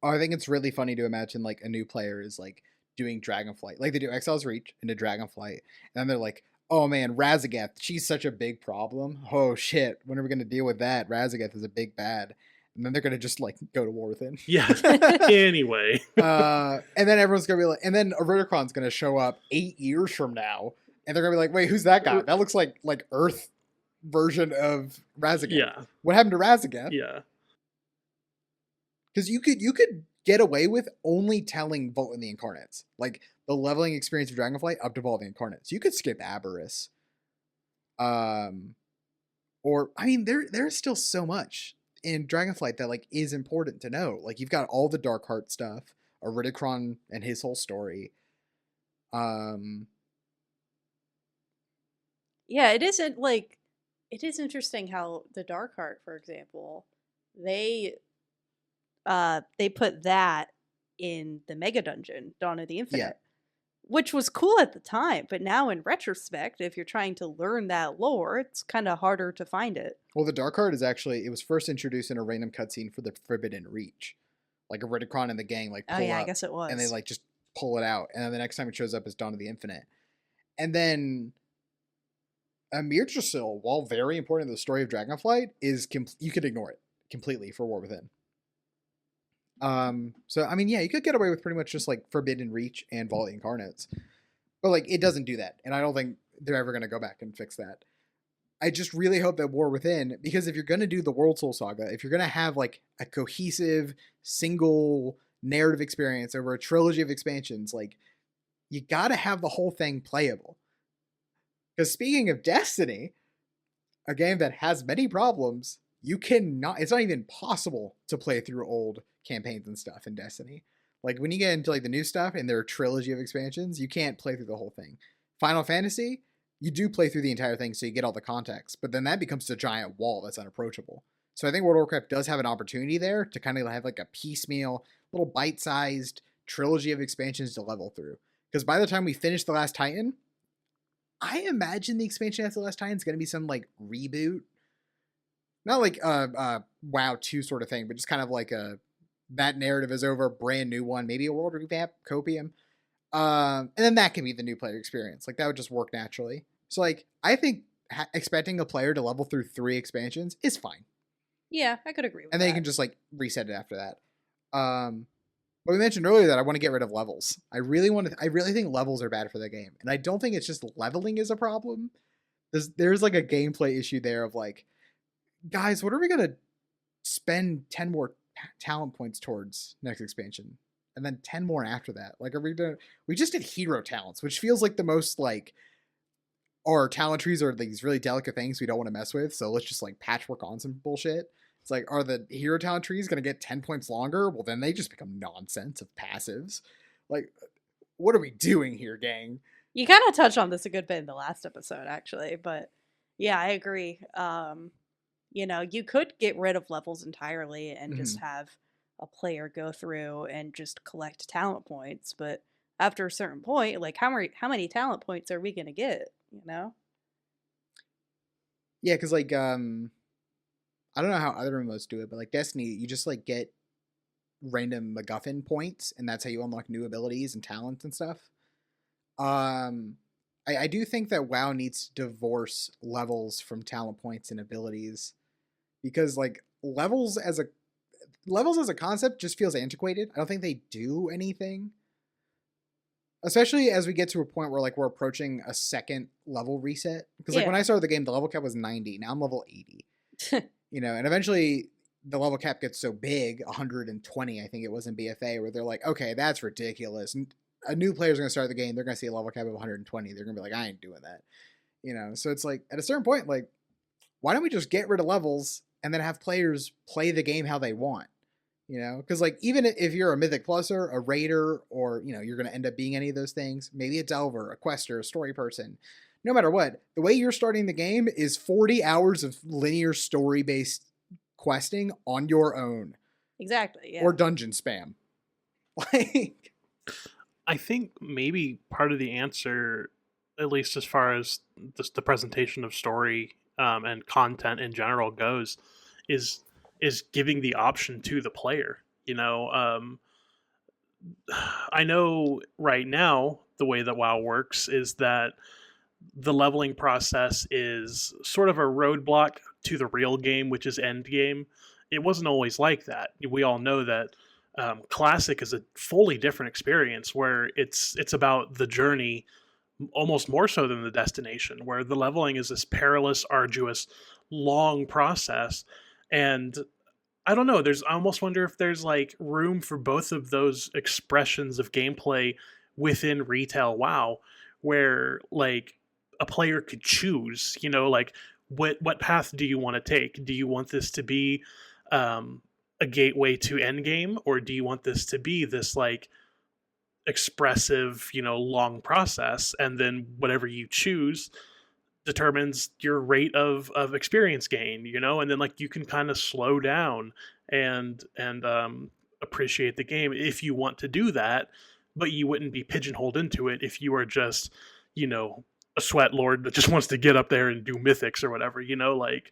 Speaker 1: Oh, I think it's really funny to imagine like a new player is like doing Dragonflight. Like they do Exile's Reach into Dragonflight, and then they're like, oh man, Razagath, she's such a big problem. Oh shit, when are we going to deal with that? Razagath is a big bad. And then they're going to just like go to War Within.
Speaker 3: Yeah. Anyway.
Speaker 1: And then everyone's going to be like, and then Verticron's going to show up 8 years from now. And they're going to be like, wait, who's that guy? That looks like Earth version of Razagath.
Speaker 3: Yeah.
Speaker 1: What happened to Razagath?
Speaker 3: Yeah.
Speaker 1: Because you could get away with only telling Vault in the Incarnates. Like, the leveling experience of Dragonflight up to Vault in the Incarnates. You could skip Aberrus. Or, I mean, there's still so much. in Dragonflight that like is important to know. Like you've got all the Darkheart stuff, Iridikron and his whole story.
Speaker 2: Yeah, it isn't like it is interesting how the Darkheart, for example, they they put that in the Mega Dungeon, Dawn of the Infinite. Which was cool at the time, but now in retrospect, if you're trying to learn that lore, it's kind of harder to find it.
Speaker 1: Well, the Darkheart is actually, it was first introduced in a random cutscene for the Forbidden Reach. Like Iridikron and the gang like pull
Speaker 2: Oh yeah,
Speaker 1: up
Speaker 2: I guess it was.
Speaker 1: and they like just pull it out, and then the next time it shows up is Dawn of the Infinite. And then Mirtrasil, while very important to the story of Dragonflight, is you could ignore it completely for War Within. So I mean, yeah, you could get away with pretty much just like Forbidden Reach and Vault Incarnates, but like it doesn't do that, and I don't think they're ever gonna go back and fix that. I just really hope that War Within, because if you're gonna do the World Soul Saga, if you're gonna have like a cohesive single narrative experience over a trilogy of expansions, like you gotta have the whole thing playable. Because speaking of Destiny, a game that has many problems, you cannot, it's not even possible to play through old campaigns and stuff in Destiny. Like when you get into like the new stuff and their trilogy of expansions, you can't play through the whole thing. Final Fantasy, you do play through the entire thing so you get all the context, but then that becomes a giant wall that's unapproachable. So I think World of Warcraft does have an opportunity there to kind of have like a piecemeal, little bite-sized trilogy of expansions to level through. Because by the time we finish The Last Titan, I imagine the expansion after The Last Titan is going to be some like reboot. Not like WoW 2 sort of thing, but just kind of like that narrative is over, brand new one, maybe a world revamp, Copium. And then that can be the new player experience. Like that would just work naturally. So like I think expecting a player to level through 3 expansions is fine.
Speaker 2: Yeah, I could agree with that.
Speaker 1: And then you can just like reset it after that. But we mentioned earlier that I want to get rid of levels. I really think levels are bad for the game. And I don't think it's just leveling is a problem. There's like a gameplay issue there of like, guys, what are we going to spend 10 more talent points towards next expansion? And then 10 more after that. Like, we just did hero talents, which feels like the most like, our talent trees are these really delicate things we don't want to mess with. So let's just like patchwork on some bullshit. It's like, are the hero talent trees going to get 10 points longer? Well, then they just become nonsense of passives. Like, what are we doing here, gang?
Speaker 2: You kind of touched on this a good bit in the last episode, actually. But yeah, I agree. You know, you could get rid of levels entirely and just have a player go through and just collect talent points. But after a certain point, like how many talent points are we going to get, you know?
Speaker 1: Yeah, because like, I don't know how other MMOs do it, but like Destiny, you just like get random MacGuffin points, and that's how you unlock new abilities and talents and stuff. I do think that WoW needs to divorce levels from talent points and abilities, because like levels as a concept just feels antiquated. I don't think they do anything, especially as we get to a point where like we're approaching a second level reset. Because like when I started the game, the level cap was 90. Now I'm level 80. You know, and eventually the level cap gets so big, 120, I think it was in BFA, where they're like, okay, that's ridiculous. And a new player's going to start the game, they're going to see a level cap of 120. They're going to be like, I ain't doing that. You know, so it's like, at a certain point, like, why don't we just get rid of levels and then have players play the game how they want? You know, because like, even if you're a Mythic Pluser, a Raider, or, you know, you're going to end up being any of those things, maybe a Delver, a Quester, a Story Person, no matter what, the way you're starting the game is 40 hours of linear story-based questing on your own.
Speaker 2: Exactly, yeah.
Speaker 1: Or dungeon spam. Like,
Speaker 3: I think maybe part of the answer, at least as far as the presentation of story and content in general goes, is giving the option to the player. You know, I know right now the way that WoW works is that the leveling process is sort of a roadblock to the real game, which is end game. It wasn't always like that. We all know that Classic is a fully different experience where it's about the journey almost more so than the destination, where the leveling is this perilous, arduous, long process. And I don't know, I almost wonder if there's like room for both of those expressions of gameplay within retail WoW, where like a player could choose, you know, like what path do you want to take? Do you want this to be a gateway to endgame, or do you want this to be this like expressive, long process, and then whatever you choose determines your rate of experience gain, and then like you can kind of slow down and appreciate the game if you want to do that, but you wouldn't be pigeonholed into it if you are just, a sweat lord that just wants to get up there and do mythics or whatever, like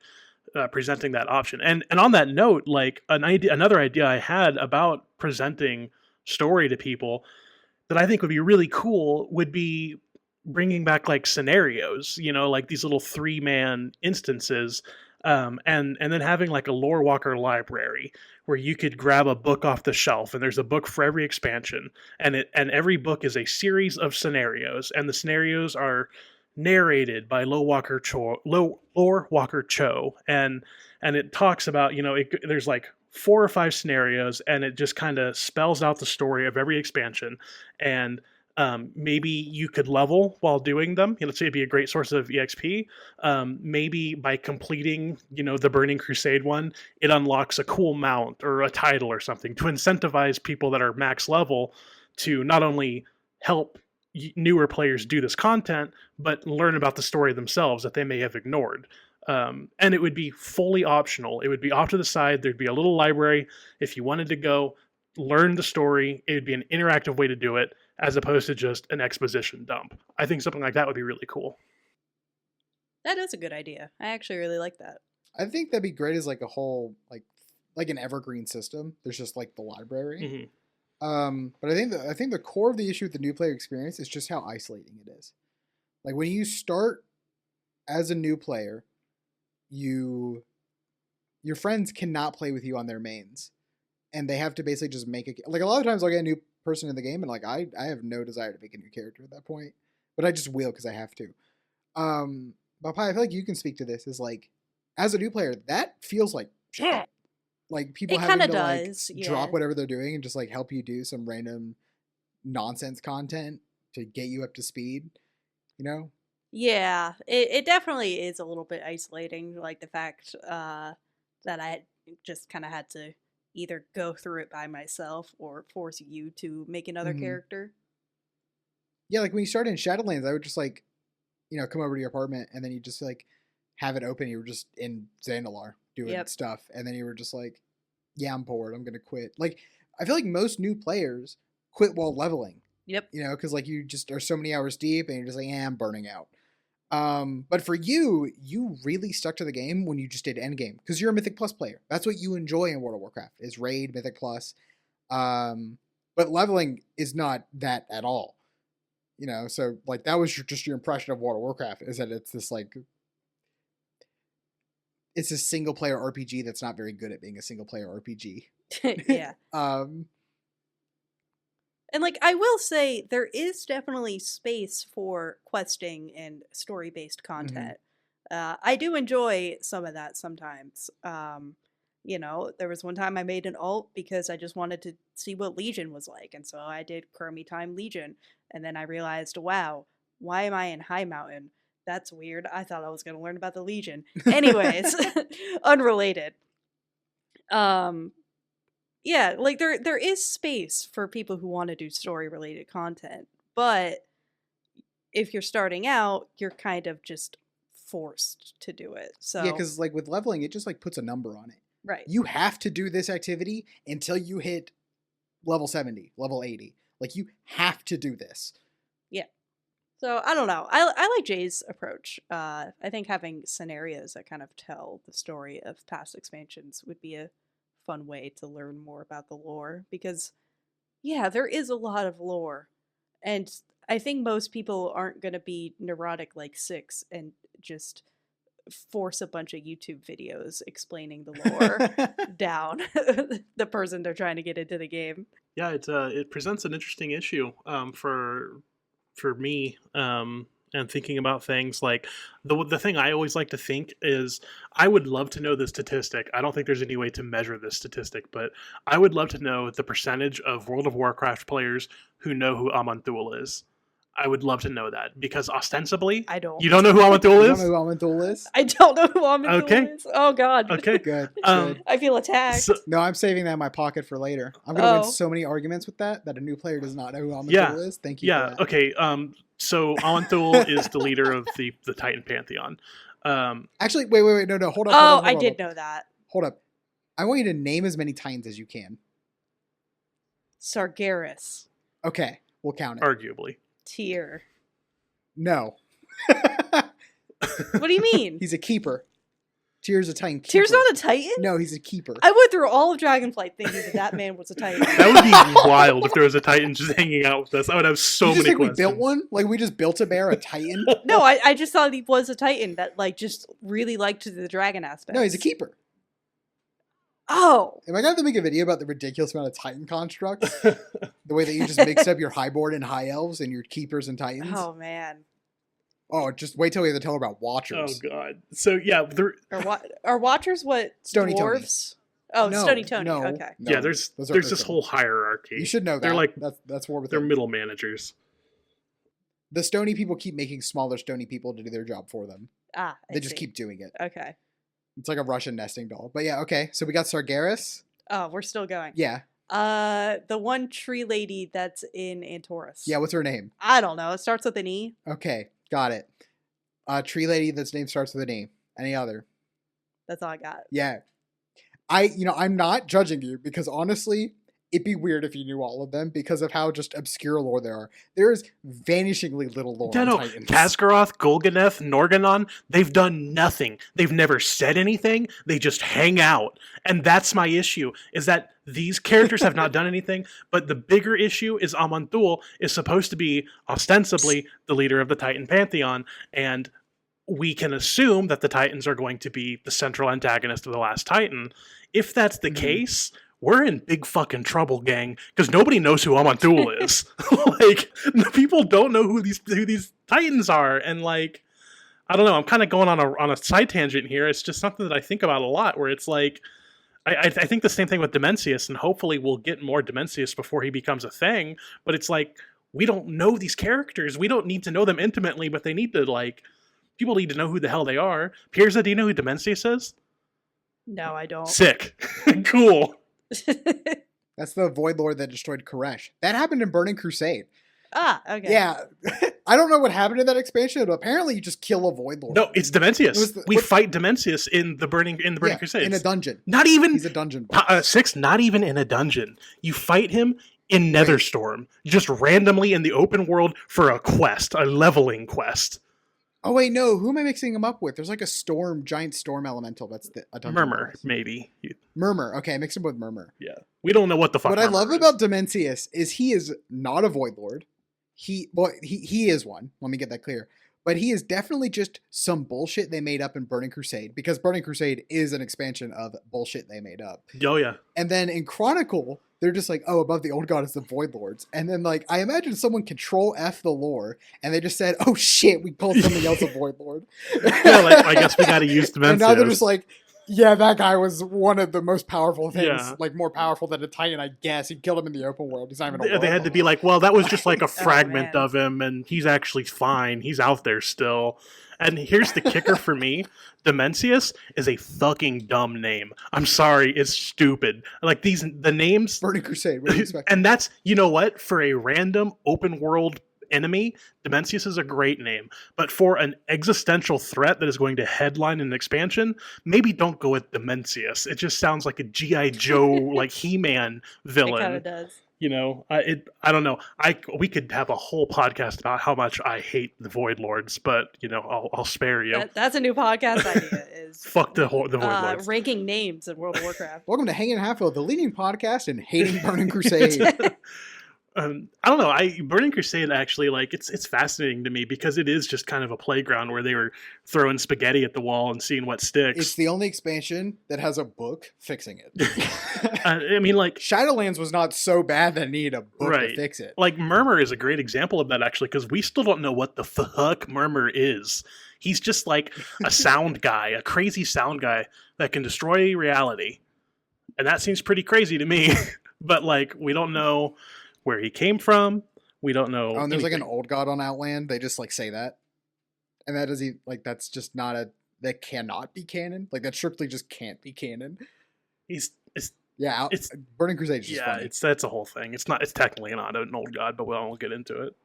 Speaker 3: presenting that option. And on that note, like another idea I had about presenting story to people that I think would be really cool would be bringing back like scenarios, like these little 3-man instances, and then having like a lore walker library where you could grab a book off the shelf, and there's a book for every expansion, and every book is a series of scenarios, and the scenarios are narrated by Lore Walker Cho, and it talks about, there's like 4 or 5 scenarios, and it just kind of spells out the story of every expansion. And maybe you could level while doing them. Let's say it'd be a great source of EXP. Maybe by completing, the Burning Crusade one, it unlocks a cool mount or a title or something to incentivize people that are max level to not only help newer players do this content, but learn about the story themselves that they may have ignored. And it would be fully optional. It would be off to the side. There'd be a little library. If you wanted to go learn the story, it would be an interactive way to do it, as opposed to just an exposition dump. I think something like that would be really cool.
Speaker 2: That is a good idea. I actually really like that.
Speaker 1: I think that'd be great as like a whole like an evergreen system. There's just like the library. But I think the core of the issue with the new player experience is just how isolating it is. Like when you start as a new player, your friends cannot play with you on their mains, and they have to basically just make like a lot of times I'll get a new person in the game, and like I have no desire to make a new character at that point, but I just will because I have to. But Pi, I feel like you can speak to this. Is like as a new player, that feels like shit. Like people
Speaker 2: It
Speaker 1: having
Speaker 2: kinda
Speaker 1: to
Speaker 2: does,
Speaker 1: like
Speaker 2: yeah.
Speaker 1: drop whatever they're doing and just like help you do some random nonsense content to get you up to speed.
Speaker 2: Yeah, it definitely is a little bit isolating, like the fact that I just kind of had to either go through it by myself or force you to make another
Speaker 1: Mhm.
Speaker 2: character.
Speaker 1: Yeah, like when you started in Shadowlands, I would just like, come over to your apartment and then you just like have it open. You were just in Zandalar doing
Speaker 2: Yep.
Speaker 1: stuff, and then you were just like, "Yeah, I'm bored. I'm gonna quit." Like, I feel like most new players quit while leveling.
Speaker 2: Yep.
Speaker 1: Because like you just are so many hours deep, and you're just like, "Yeah, I'm burning out." But for you really stuck to the game when you just did endgame because you're a Mythic Plus player. That's what you enjoy in World of Warcraft is raid, Mythic Plus. But leveling is not that at all. So like that was just your impression of World of Warcraft is that it's this like it's a single player RPG that's not very good at being a single player RPG.
Speaker 2: Yeah.
Speaker 1: Um,
Speaker 2: And like I will say there is definitely space for questing and story-based content. I do enjoy some of that sometimes. There was one time I made an alt because I just wanted to see what Legion was like, and so I did Kermie Time Legion, and then I realized, wow, why am I in High Mountain? That's weird. I thought I was going to learn about the Legion. Anyways, unrelated. Yeah, like there is space for people who want to do story related content, but if you're starting out, you're kind of just forced to do it. So
Speaker 1: yeah, because like with leveling, it just like puts a number on it.
Speaker 2: right.
Speaker 1: You have to do this activity until you hit level 70, level 80. Like you have to do this.
Speaker 2: Yeah. So I don't know. I like Jay's approach. I think having scenarios that kind of tell the story of past expansions would be a fun way to learn more about the lore because yeah, there is a lot of lore. And I think most people aren't going to be neurotic like Six and just force a bunch of YouTube videos explaining the lore down the person they're trying to get into the game.
Speaker 3: Yeah, it presents an interesting issue for me, and thinking about things like the thing I always like to think is I would love to know the statistic. I don't think there's any way to measure this statistic, but I would love to know the percentage of World of Warcraft players who know who Aman'Thul is. I would love to know that, because ostensibly,
Speaker 2: I don't.
Speaker 3: you don't know who Amantul
Speaker 1: You don't
Speaker 3: is?
Speaker 1: know who Amantul is?
Speaker 2: I don't know who Amantul
Speaker 3: Okay.
Speaker 2: is. Oh God.
Speaker 3: Okay.
Speaker 1: Good.
Speaker 3: Um,
Speaker 1: Good.
Speaker 2: I feel attacked.
Speaker 3: So,
Speaker 1: No, I'm saving that in my pocket for later. I'm gonna win
Speaker 2: Oh.
Speaker 1: so many arguments with that a new player does not know who Amantul
Speaker 3: Yeah.
Speaker 1: is. Thank you for
Speaker 3: yeah.
Speaker 1: that.
Speaker 3: Okay. So Amantul is the leader of the Titan Pantheon.
Speaker 1: Actually, wait. No. Hold up.
Speaker 2: Oh,
Speaker 1: hold
Speaker 2: I
Speaker 1: up.
Speaker 2: did know that.
Speaker 1: Hold up. I want you to name as many Titans as you can.
Speaker 2: Sargeras.
Speaker 1: Okay, we'll count it.
Speaker 3: Arguably.
Speaker 2: Tyr.
Speaker 1: No.
Speaker 2: What do you mean?
Speaker 1: He's a keeper. Tyr's a Titan keeper.
Speaker 2: Tyr's not a Titan?
Speaker 1: No, he's a keeper.
Speaker 2: I went through all of Dragonflight thinking that man was a Titan.
Speaker 3: That would be wild if there was a Titan just hanging out with us. I would have so
Speaker 1: you just
Speaker 3: many
Speaker 1: think
Speaker 3: questions.
Speaker 1: we built one? Like we just built a bear, a Titan?
Speaker 2: No, I just thought he was a Titan that like just really liked the dragon aspect.
Speaker 1: No, he's a keeper.
Speaker 2: Oh.
Speaker 1: Am I gonna have to make a video about the ridiculous amount of Titan constructs? The way that you just mix up your highborn and high elves and your keepers and Titans?
Speaker 2: Oh man.
Speaker 1: Oh, just wait till we have to tell her about Watchers.
Speaker 3: Oh god. So yeah,
Speaker 2: Are Watchers what
Speaker 1: Stony Tony.
Speaker 2: dwarves? Oh,
Speaker 1: No,
Speaker 2: Stony Tony.
Speaker 1: no.
Speaker 2: Okay.
Speaker 1: No,
Speaker 3: yeah, there's
Speaker 1: those are
Speaker 3: this
Speaker 1: Earthen.
Speaker 3: whole hierarchy.
Speaker 1: You should know that.
Speaker 3: They're like
Speaker 1: that's war with
Speaker 3: they're
Speaker 1: them.
Speaker 3: middle managers.
Speaker 1: The Stony people keep making smaller Stony people to do their job for them.
Speaker 2: Ah, I
Speaker 1: They just
Speaker 2: see.
Speaker 1: keep doing it.
Speaker 2: Okay.
Speaker 1: It's like a Russian nesting doll. But yeah, okay. So we got Sargeras.
Speaker 2: Oh, we're still going.
Speaker 1: Yeah.
Speaker 2: The one tree lady that's in Antorus.
Speaker 1: Yeah, what's her name?
Speaker 2: I don't know. It starts with an E.
Speaker 1: Okay, got it. Tree lady that's name starts with an E. Any other?
Speaker 2: That's all I got.
Speaker 1: Yeah. I'm not judging you because honestly, it'd be weird if you knew all of them because of how just obscure lore there are. There is vanishingly little lore on
Speaker 3: No,
Speaker 1: Titans.
Speaker 3: Kaskaroth, Golganeth, Norganon, they've done nothing. They've never said anything. They just hang out. And that's my issue, is that these characters have not done anything, but the bigger issue is Amantul is supposed to be ostensibly the leader of the Titan Pantheon, and we can assume that the Titans are going to be the central antagonist of the last Titan. If that's the case, we're in big fucking trouble, gang, because nobody knows who Amantul is. Like, people don't know who these Titans are, and like, I don't know. I'm kind of going on a side tangent here. It's just something that I think about a lot, where it's like, I think the same thing with Dimensius, and hopefully we'll get more Dimensius before he becomes a thing. But it's like, we don't know these characters. We don't need to know them intimately, but they need to like. People need to know who the hell they are. Pierza, do you know who Dimensius is?
Speaker 2: No, I don't.
Speaker 3: Sick. Cool.
Speaker 1: That's the Void Lord that destroyed Koresh. That happened in Burning Crusade.
Speaker 2: Ah, okay.
Speaker 1: Yeah. I don't know what happened in that expansion, but apparently you just kill a Void Lord.
Speaker 3: No, it's Dimensius.
Speaker 1: We
Speaker 3: fight Dimensius in the Burning Crusades.
Speaker 1: in a dungeon.
Speaker 3: Not even
Speaker 1: He's a dungeon boss.
Speaker 3: Six. Not even in a dungeon. You fight him in Netherstorm, just randomly in the open world for a quest, a leveling quest.
Speaker 1: Oh wait, no. Who am I mixing him up with? There's like a giant storm elemental. That's a dungeon
Speaker 3: Murmur,
Speaker 1: boss.
Speaker 3: maybe.
Speaker 1: Murmur. Okay, I mixed him with Murmur.
Speaker 3: Yeah, we don't know what the fuck.
Speaker 1: What I
Speaker 3: Murmur
Speaker 1: love
Speaker 3: is.
Speaker 1: about Dimensius is he is not a Void Lord. He is one. Let me get that clear. But he is definitely just some bullshit they made up in Burning Crusade, because Burning Crusade is an expansion of bullshit they made up.
Speaker 3: Oh yeah.
Speaker 1: And then in Chronicle, they're just like, oh, above the old god is the Void Lords. And then like, I imagine someone Control F the lore, and they just said, oh shit, we called something else a Void Lord.
Speaker 3: Yeah, like, I guess we got to use Dimensius.
Speaker 1: And now they're just like, yeah, that guy was one of the most powerful things.
Speaker 3: Yeah.
Speaker 1: Like more powerful than a Titan, I guess. He killed him in the open world. He's not even a
Speaker 3: They had
Speaker 1: Void
Speaker 3: to be
Speaker 1: Lord.
Speaker 3: like, well, that was just like a fragment
Speaker 2: man.
Speaker 3: of him, and he's actually fine. He's out there still. And here's the kicker for me. Dimensius is a fucking dumb name. I'm sorry, it's stupid. Like the names.
Speaker 1: Burning Crusade, what do you expect?
Speaker 3: And that's, you know what? For a random open world enemy, Dimensius is a great name. But for an existential threat that is going to headline an expansion, maybe don't go with Dimensius. It just sounds like a G.I. Joe, like He-Man
Speaker 2: It
Speaker 3: villain.
Speaker 2: kind of does.
Speaker 3: You know, I don't know. We could have a whole podcast about how much I hate the Void Lords, but you know, I'll spare you.
Speaker 2: That's a new podcast idea. Is
Speaker 3: Fuck the Void Lords.
Speaker 2: ranking names in World of Warcraft.
Speaker 1: Welcome to Hangin' Halfhill, the leading podcast in hating Burning Crusade.
Speaker 3: I don't know. Burning Crusade actually, like, it's fascinating to me because it is just kind of a playground where they were throwing spaghetti at the wall and seeing what sticks.
Speaker 1: It's the only expansion that has a book fixing it.
Speaker 3: I mean, like,
Speaker 1: Shadowlands was not so bad that it needed a book to
Speaker 3: Right.
Speaker 1: fix it.
Speaker 3: like Murmur is a great example of that actually, because we still don't know what the fuck Murmur is. He's just like a sound guy, a crazy sound guy that can destroy reality, and that seems pretty crazy to me. But like, we don't know where he came from. We don't know.
Speaker 1: Oh, and there's like an
Speaker 3: anything.
Speaker 1: old god on Outland. They just like say that, and that doesn't like that's just not a that cannot be canon. Like that strictly just can't be canon.
Speaker 3: It's
Speaker 1: Yeah,
Speaker 3: It's-
Speaker 1: Burning Crusade is just
Speaker 3: yeah,
Speaker 1: funny.
Speaker 3: that's a whole thing. It's not. It's technically not an old god, but we'll get into it.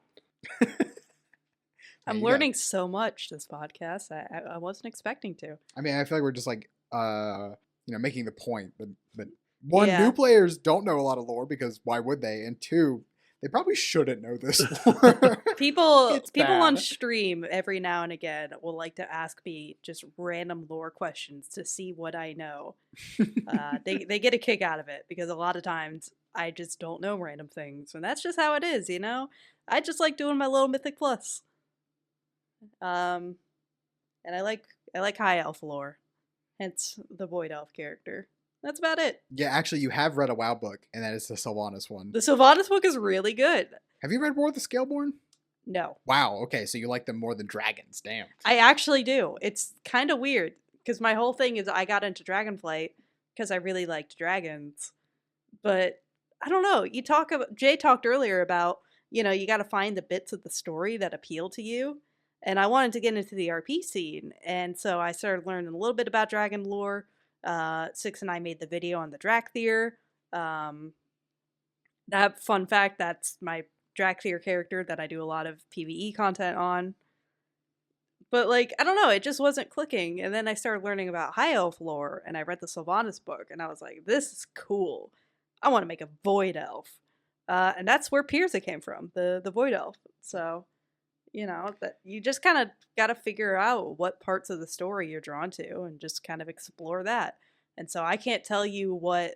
Speaker 2: I'm
Speaker 1: you got-
Speaker 2: learning so much this podcast. I wasn't expecting to.
Speaker 1: I mean, I feel like we're just like making the point that one,
Speaker 2: Yeah.
Speaker 1: new players don't know a lot of lore because why would they? And two, they probably shouldn't know this lore.
Speaker 2: People
Speaker 1: It's
Speaker 2: on
Speaker 1: bad.
Speaker 2: stream every now and again will like to ask me just random lore questions to see what I know. They get a kick out of it because a lot of times I just don't know random things, and that's just how it is, you know. I just like doing my little Mythic Plus. And I like high elf lore, hence the Void Elf character. That's about it.
Speaker 1: Yeah, actually, you have read a WoW book, and that is the Sylvanas one.
Speaker 2: The Sylvanas book is really good.
Speaker 1: Have you read War of the Scaleborn?
Speaker 2: No,
Speaker 1: Wow. Okay, so you like them more than dragons. Damn.
Speaker 2: I actually do. It's kind of weird because my whole thing is I got into Dragonflight because I really liked dragons. But I don't know. Jay talked earlier about, you got to find the bits of the story that appeal to you. And I wanted to get into the RP scene. And so I started learning a little bit about dragon lore. Six and I made the video on the Drakthir. That fun fact, that's my Drakthir character that I do a lot of PvE content on. But like, I don't know, it just wasn't clicking. And then I started learning about high elf lore, and I read the Sylvanas book, and I was like, this is cool. I want to make a void elf. And that's where Pierza came from, the void elf. So, that you just kind of got to figure out what parts of the story you're drawn to and just kind of explore that. And so I can't tell you what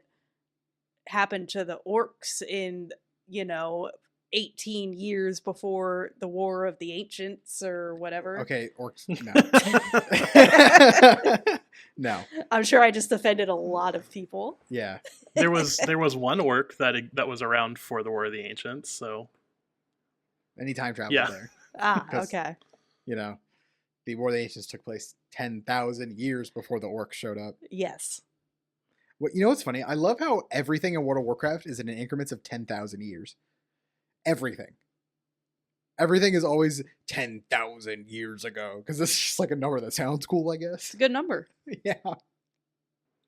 Speaker 2: happened to the orcs in, 18 years before the War of the Ancients or whatever.
Speaker 1: Okay, orcs. No. No.
Speaker 2: I'm sure I just offended a lot of people.
Speaker 1: Yeah.
Speaker 3: there was one orc that was around for the War of the Ancients. So
Speaker 1: Any time travel
Speaker 3: Yeah.
Speaker 1: there.
Speaker 2: Ah,
Speaker 1: 'Cause-
Speaker 2: okay.
Speaker 1: The War of the Ancients took place 10,000 years before the orcs showed up.
Speaker 2: Yes.
Speaker 1: What's funny? I love how everything in World of Warcraft is in increments of 10,000 years. Everything. Everything is always 10,000 years ago because it's just like a number that sounds cool, I
Speaker 2: It's
Speaker 1: guess.
Speaker 2: a good number.
Speaker 1: Yeah.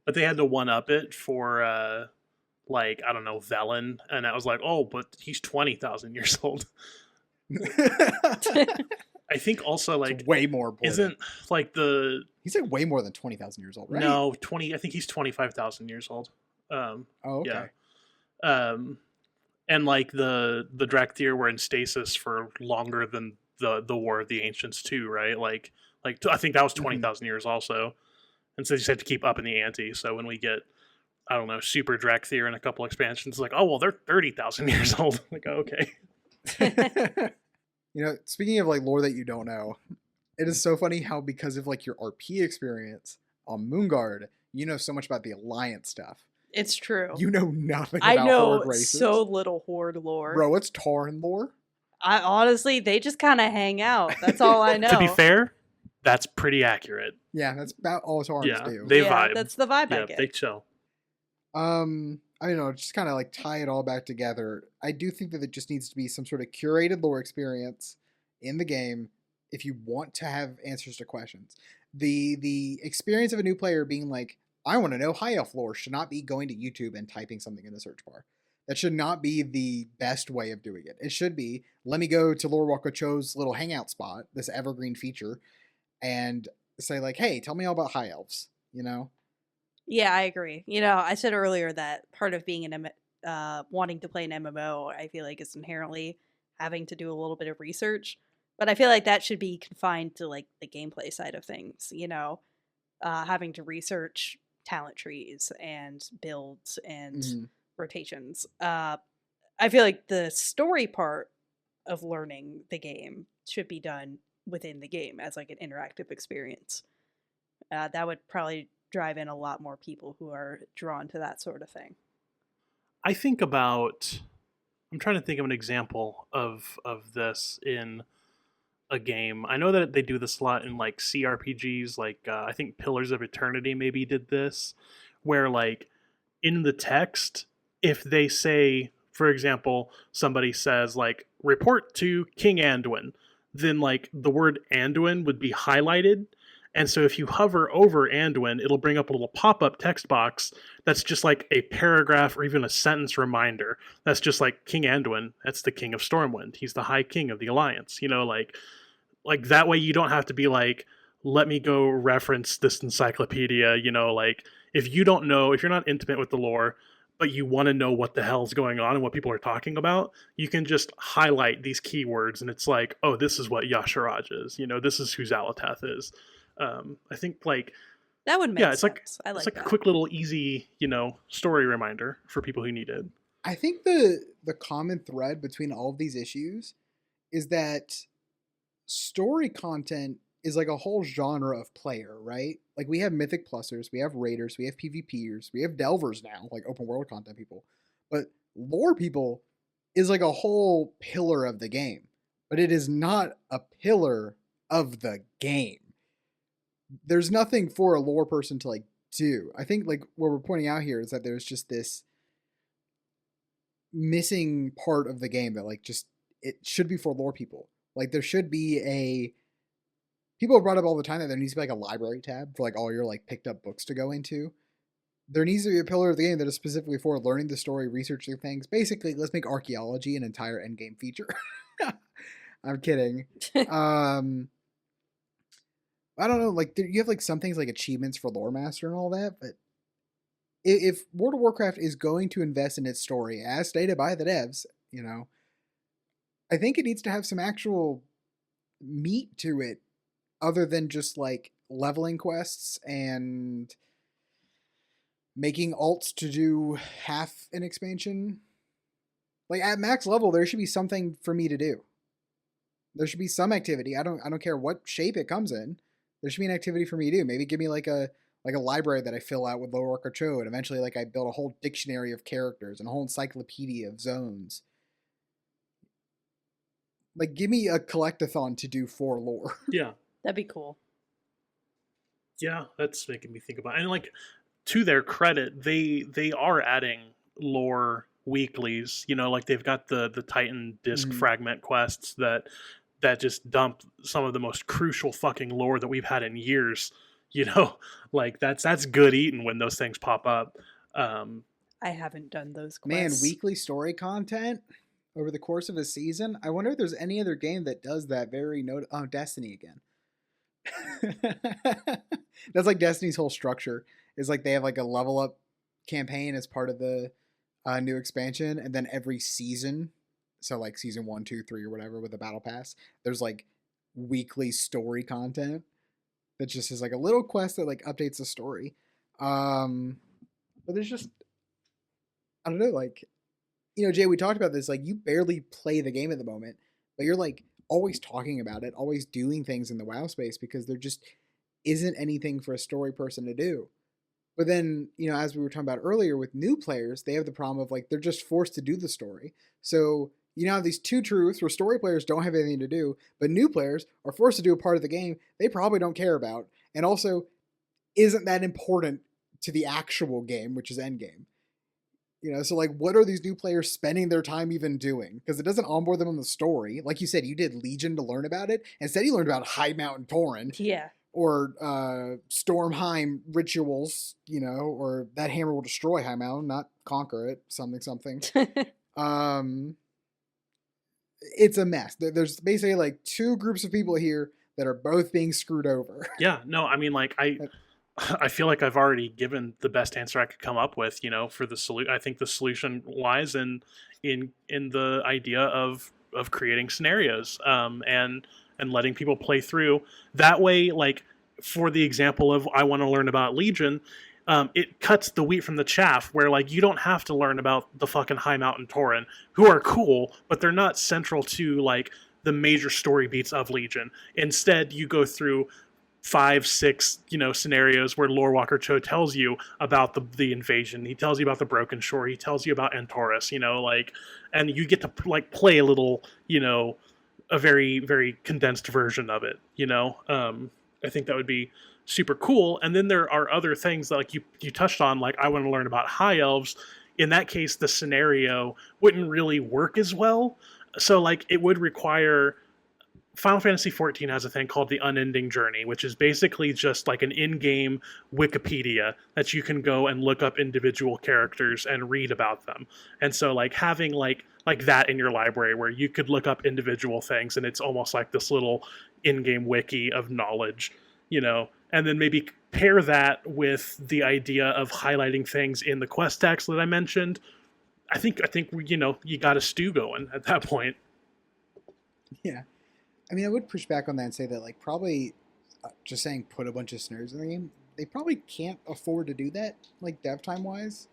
Speaker 3: But they had to one up it for I don't know, Velen, and I was like, oh, but he's 20,000 years old. I think also like
Speaker 1: It's way more important.
Speaker 3: isn't like the
Speaker 1: He's like way more than 20,000 years old, right?
Speaker 3: no 20. I think he's 25,000 years old.
Speaker 1: Oh, okay.
Speaker 3: Yeah. And like the Drakthir were in stasis for longer than the War of the Ancients too, right? Like I think that was 20,000 years also, and so you just have to keep up in the ante. So when we get, I don't know, Super Drakthir in a couple expansions, it's like, oh well, they're 30,000 years old. Like, oh, okay.
Speaker 1: Speaking of like lore that you don't know, it is so funny how because of like your RP experience on Moonguard, you know so much about the Alliance stuff.
Speaker 2: It's true.
Speaker 1: You know nothing
Speaker 2: I
Speaker 1: about
Speaker 2: know
Speaker 1: Horde races.
Speaker 2: so little Horde lore.
Speaker 1: Bro, what's Tauren lore?
Speaker 2: I honestly, they just kind of hang out. That's all I know.
Speaker 3: To be fair, that's pretty accurate.
Speaker 1: Yeah, that's about all Taurens
Speaker 3: Yeah,
Speaker 1: do.
Speaker 3: they
Speaker 2: yeah,
Speaker 3: vibe.
Speaker 2: that's the vibe I
Speaker 3: Yeah,
Speaker 2: get.
Speaker 3: they chill.
Speaker 1: I don't know, just kind of like tie it all back together. I do think that it just needs to be some sort of curated lore experience in the game if you want to have answers to questions. The experience of a new player being like, I want to know high elf lore should not be going to YouTube and typing something in the search bar. That should not be the best way of doing it. It should be, let me go to Lore Walker Cho's little hangout spot, this evergreen feature, and say like, hey, tell me all about high elves,
Speaker 2: Yeah, I agree. I said earlier that part of being wanting to play an MMO, I feel like is inherently having to do a little bit of research. But I feel like that should be confined to like the gameplay side of things, having to research talent trees and builds and
Speaker 1: Mhm.
Speaker 2: rotations. I feel like the story part of learning the game should be done within the game as like an interactive experience. That would probably drive in a lot more people who are drawn to that sort of thing.
Speaker 3: I'm trying to think of an example of this in a game. I know that they do this a lot in like CRPGs, like I think Pillars of Eternity maybe did this, where like in the text, if they say, for example, somebody says like report to King Anduin, then like the word Anduin would be highlighted. And so if you hover over Anduin, it'll bring up a little pop-up text box that's just like a paragraph or even a sentence reminder. That's just like King Anduin, that's the king of Stormwind. He's the high king of the Alliance. You know, like that way you don't have to be like, let me go reference this encyclopedia, you know, like if you don't know, if you're not intimate with the lore, but you want to know what the hell's going on and what people are talking about, you can just highlight these keywords and it's like, oh, this is what Yasharaj is, you know, this is who Zalateth is. I think like
Speaker 2: That would make
Speaker 3: yeah, it's
Speaker 2: sense.
Speaker 3: like
Speaker 2: I like
Speaker 3: it's like
Speaker 2: that.
Speaker 3: a quick little easy, you know, story reminder for people who need it.
Speaker 1: I think the common thread between all of these issues is that story content is like a whole genre of player, right? Like we have Mythic Plusers, we have Raiders, we have PvPers, we have Delvers now, like open world content people. But lore people is like a whole pillar of the game. But it is not a pillar of the game. There's nothing for a lore person to like do. I think like what we're pointing out here is that there's just this missing part of the game that like just it should be for lore people. Like there should be a people have brought up all the time that there needs to be like a library tab for like all your like picked up books to go into. There needs to be a pillar of the game that is specifically for learning the story, researching things. Basically, let's make archaeology an entire end game feature. I'm kidding. I don't know, like you have like some things like achievements for lore master and all that, but if World of Warcraft is going to invest in its story, as stated by the devs, you know, I think it needs to have some actual meat to it, other than just like leveling quests and making alts to do half an expansion. Like at max level, there should be something for me to do. There should be some activity. I don't care what shape it comes in. There should be an activity for me to do. Maybe give me like a library that I fill out with Lower Orc Cho, and eventually like I build a whole dictionary of characters and a whole encyclopedia of zones. Like give me a collectathon to do for lore.
Speaker 3: Yeah.
Speaker 2: That'd be cool.
Speaker 3: Yeah, that's making me think about it. And like to their credit, they are adding lore weeklies. You know, like they've got the Titan disc fragment quests that just dump some of the most crucial fucking lore that we've had in years. You know, like that's good eating when those things pop up.
Speaker 2: I haven't done those
Speaker 1: Man,
Speaker 2: quests.
Speaker 1: weekly story content over the course of a season. I wonder if there's any other game that does that very oh, Destiny again. That's like Destiny's whole structure is like they have like a level up campaign as part of the new expansion, and then every season, so like season 1, 2, 3 or whatever with the battle pass, there's like weekly story content that just is like a little quest that like updates the story. But there's just I don't know, like, you know, Jay, we talked about this, like you barely play the game at the moment, but you're like always talking about it, always doing things in the WoW space because there just isn't anything for a story person to do. But then, you know, as we were talking about earlier with new players, they have the problem of like they're just forced to do the story. So you now have these two truths where story players don't have anything to do, but new players are forced to do a part of the game they probably don't care about, and also isn't that important to the actual game, which is endgame. You know, so like, what are these new players spending their time even doing? Because it doesn't onboard them on the story. Like you said, you did Legion to learn about it. Instead, you learned about High Mountain Tauren.
Speaker 2: Yeah.
Speaker 1: Or Stormheim rituals, you know, or that hammer will destroy High Mountain, not conquer it, something. It's a mess. There's basically like two groups of people here that are both being screwed over.
Speaker 3: Yeah, no, I mean, like, I feel like I've already given the best answer I could come up with, you know, for the solution. I think the solution lies in the idea of creating scenarios, and letting people play through. That way, like, for the example of I want to learn about Legion, it cuts the wheat from the chaff, where, like, you don't have to learn about the fucking High Mountain Tauren, who are cool, but they're not central to, like, the major story beats of Legion. Instead, you go through 5, 6, you know, scenarios where Lore Walker Cho tells you about the invasion. He tells you about the Broken Shore. He tells you about Antaurus, you know, like, and you get to, like, play a little, you know, a very, very condensed version of it, you know? I think that would be super cool. And then there are other things that, like, you touched on, like, I want to learn about High Elves. In that case, the scenario wouldn't really work as well, So like it would require Final Fantasy XIV has a thing called the Unending Journey, which is basically just like an in-game Wikipedia that you can go and look up individual characters and read about them. And so like having like that in your library where you could look up individual things and it's almost like this little in-game wiki of knowledge, you know, and then maybe pair that with the idea of highlighting things in the quest text that I mentioned. I think you know, you got a stew going at that point.
Speaker 1: Yeah. I mean, I would push back on that and say that, like, probably just saying put a bunch of snares in the game, they probably can't afford to do that, like, dev time wise.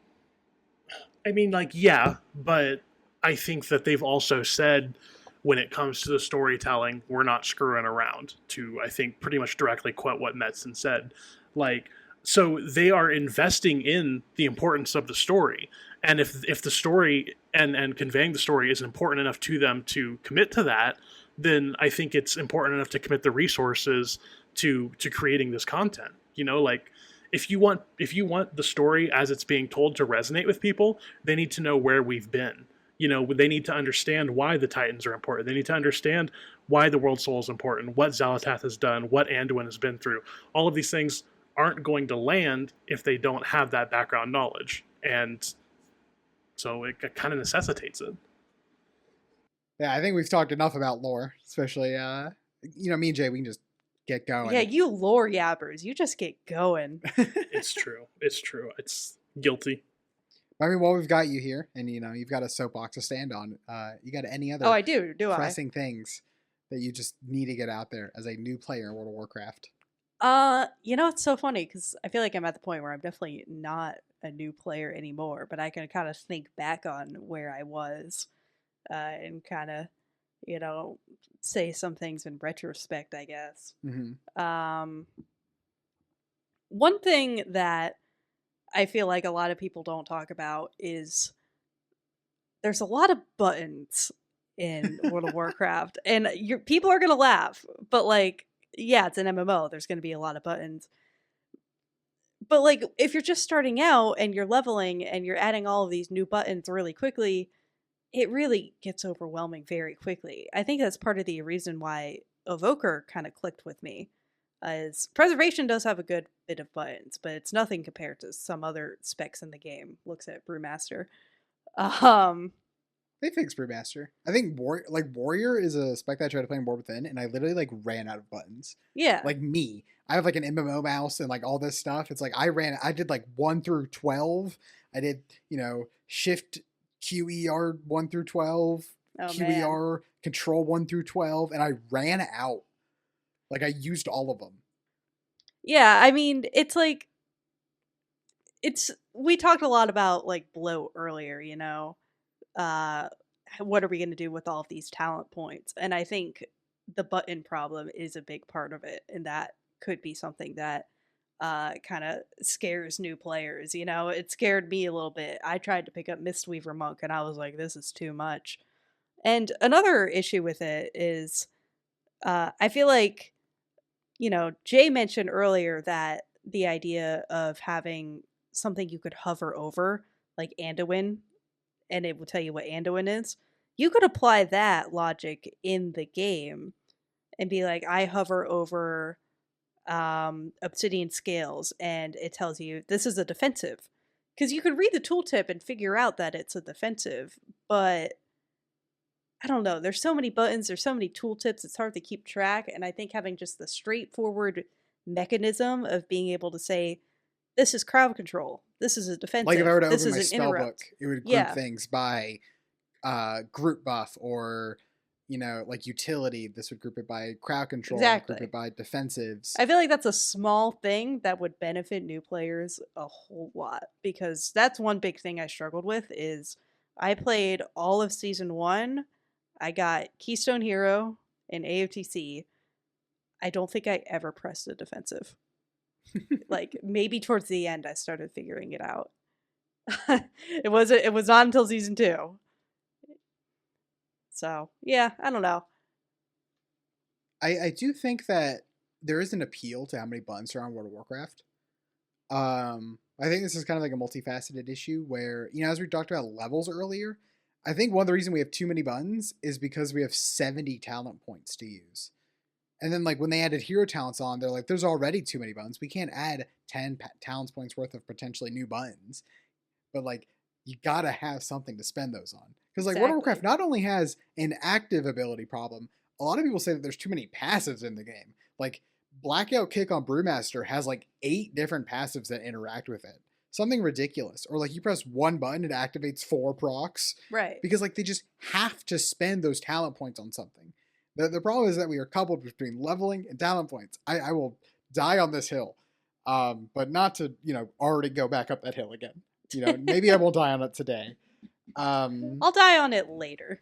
Speaker 3: I mean, like, yeah, but I think that they've also said when it comes to the storytelling, we're not screwing around, to, I think, pretty much directly quote what Metzen said. Like, so they are investing in the importance of the story. And if the story and conveying the story is important enough to them to commit to that, then I think it's important enough to commit the resources to creating this content. You know, like if you want the story as it's being told to resonate with people, they need to know where we've been. You know, they need to understand why the Titans are important. They need to understand why the World Soul is important, what Xal'atath has done, what Anduin has been through. All of these things aren't going to land if they don't have that background knowledge. And so it kind of necessitates it.
Speaker 1: Yeah, I think we've talked enough about lore, especially, you know, me and Jay, we can just get going.
Speaker 2: Yeah, you lore yappers, you just get going.
Speaker 3: It's true. It's true. It's guilty.
Speaker 1: I mean, while we've got you here, and you know, you've got a soapbox to stand on, you got any other
Speaker 2: Oh, I do. Do I?
Speaker 1: pressing things that you just need to get out there as a new player in World of Warcraft?
Speaker 2: You know, it's so funny because I feel like I'm at the point where I'm definitely not a new player anymore, but I can kind of think back on where I was, and kind of, you know, say some things in retrospect, I guess.
Speaker 1: Mm-hmm.
Speaker 2: One thing that I feel like a lot of people don't talk about is there's a lot of buttons in World of Warcraft, and people are gonna laugh, but like, yeah, it's an MMO. There's gonna be a lot of buttons, but like, if you're just starting out and you're leveling and you're adding all of these new buttons really quickly, it really gets overwhelming very quickly. I think that's part of the reason why Evoker kind of clicked with me. Is Preservation does have a good bit of buttons, but it's nothing compared to some other specs in the game. Looks at Brewmaster.
Speaker 1: They fixed Brewmaster. I think Warrior is a spec that I tried to play in War Within, and I literally like ran out of buttons.
Speaker 2: Yeah.
Speaker 1: Like me, I have like an MMO mouse and like all this stuff. It's like I did like 1 through 12. I did, you know, Shift QER 1 through 12, QER Control 1 through 12, and I ran out. Like, I used all of them.
Speaker 2: Yeah, I mean, it's like, we talked a lot about like bloat earlier, you know. What are we going to do with all of these talent points? And I think the button problem is a big part of it, and that could be something that kind of scares new players. You know, it scared me a little bit. I tried to pick up Mistweaver Monk, and I was like, this is too much. And another issue with it is, I feel like, you know, Jay mentioned earlier that the idea of having something you could hover over, like Anduin, and it will tell you what Anduin is. You could apply that logic in the game and be like, I hover over Obsidian Scales, and it tells you this is a defensive. Because you could read the tooltip and figure out that it's a defensive, but I don't know. There's so many buttons, there's so many tooltips, it's hard to keep track. And I think having just the straightforward mechanism of being able to say, this is crowd control, this is a defensive,
Speaker 1: like if I were to
Speaker 2: this
Speaker 1: open my
Speaker 2: is an
Speaker 1: spell
Speaker 2: interrupt.
Speaker 1: book, it would group things by group buff, or you know, like utility. This would group it by crowd control,
Speaker 2: Exactly.
Speaker 1: group it by defensives.
Speaker 2: I feel like that's a small thing that would benefit new players a whole lot, because that's one big thing I struggled with is I played all of season 1. I got Keystone Hero and AOTC. I don't think I ever pressed a defensive. Like, maybe towards the end I started figuring it out. It was not until season 2. So, yeah, I don't know.
Speaker 1: I do think that there is an appeal to how many buttons are on World of Warcraft. I think this is kind of like a multifaceted issue where, you know, as we talked about levels earlier, I think one of the reasons we have too many buttons is because we have 70 talent points to use. And then, like, when they added hero talents on, they're like, there's already too many buttons. We can't add 10 talents points worth of potentially new buttons. But, like, you gotta have something to spend those on. Because, like, World of Warcraft not only has an active ability problem, a lot of people say that there's too many passives in the game. Like, Blackout Kick on Brewmaster has, like, 8 different passives that interact with it. Something ridiculous. Or, like, you press one button, it activates 4 procs.
Speaker 2: Right.
Speaker 1: Because, like, they just have to spend those talent points on something. The problem is that we are coupled between leveling and talent points. I will die on this hill, but not to, already go back up that hill again. Maybe I won't die on it today.
Speaker 2: I'll die on it later.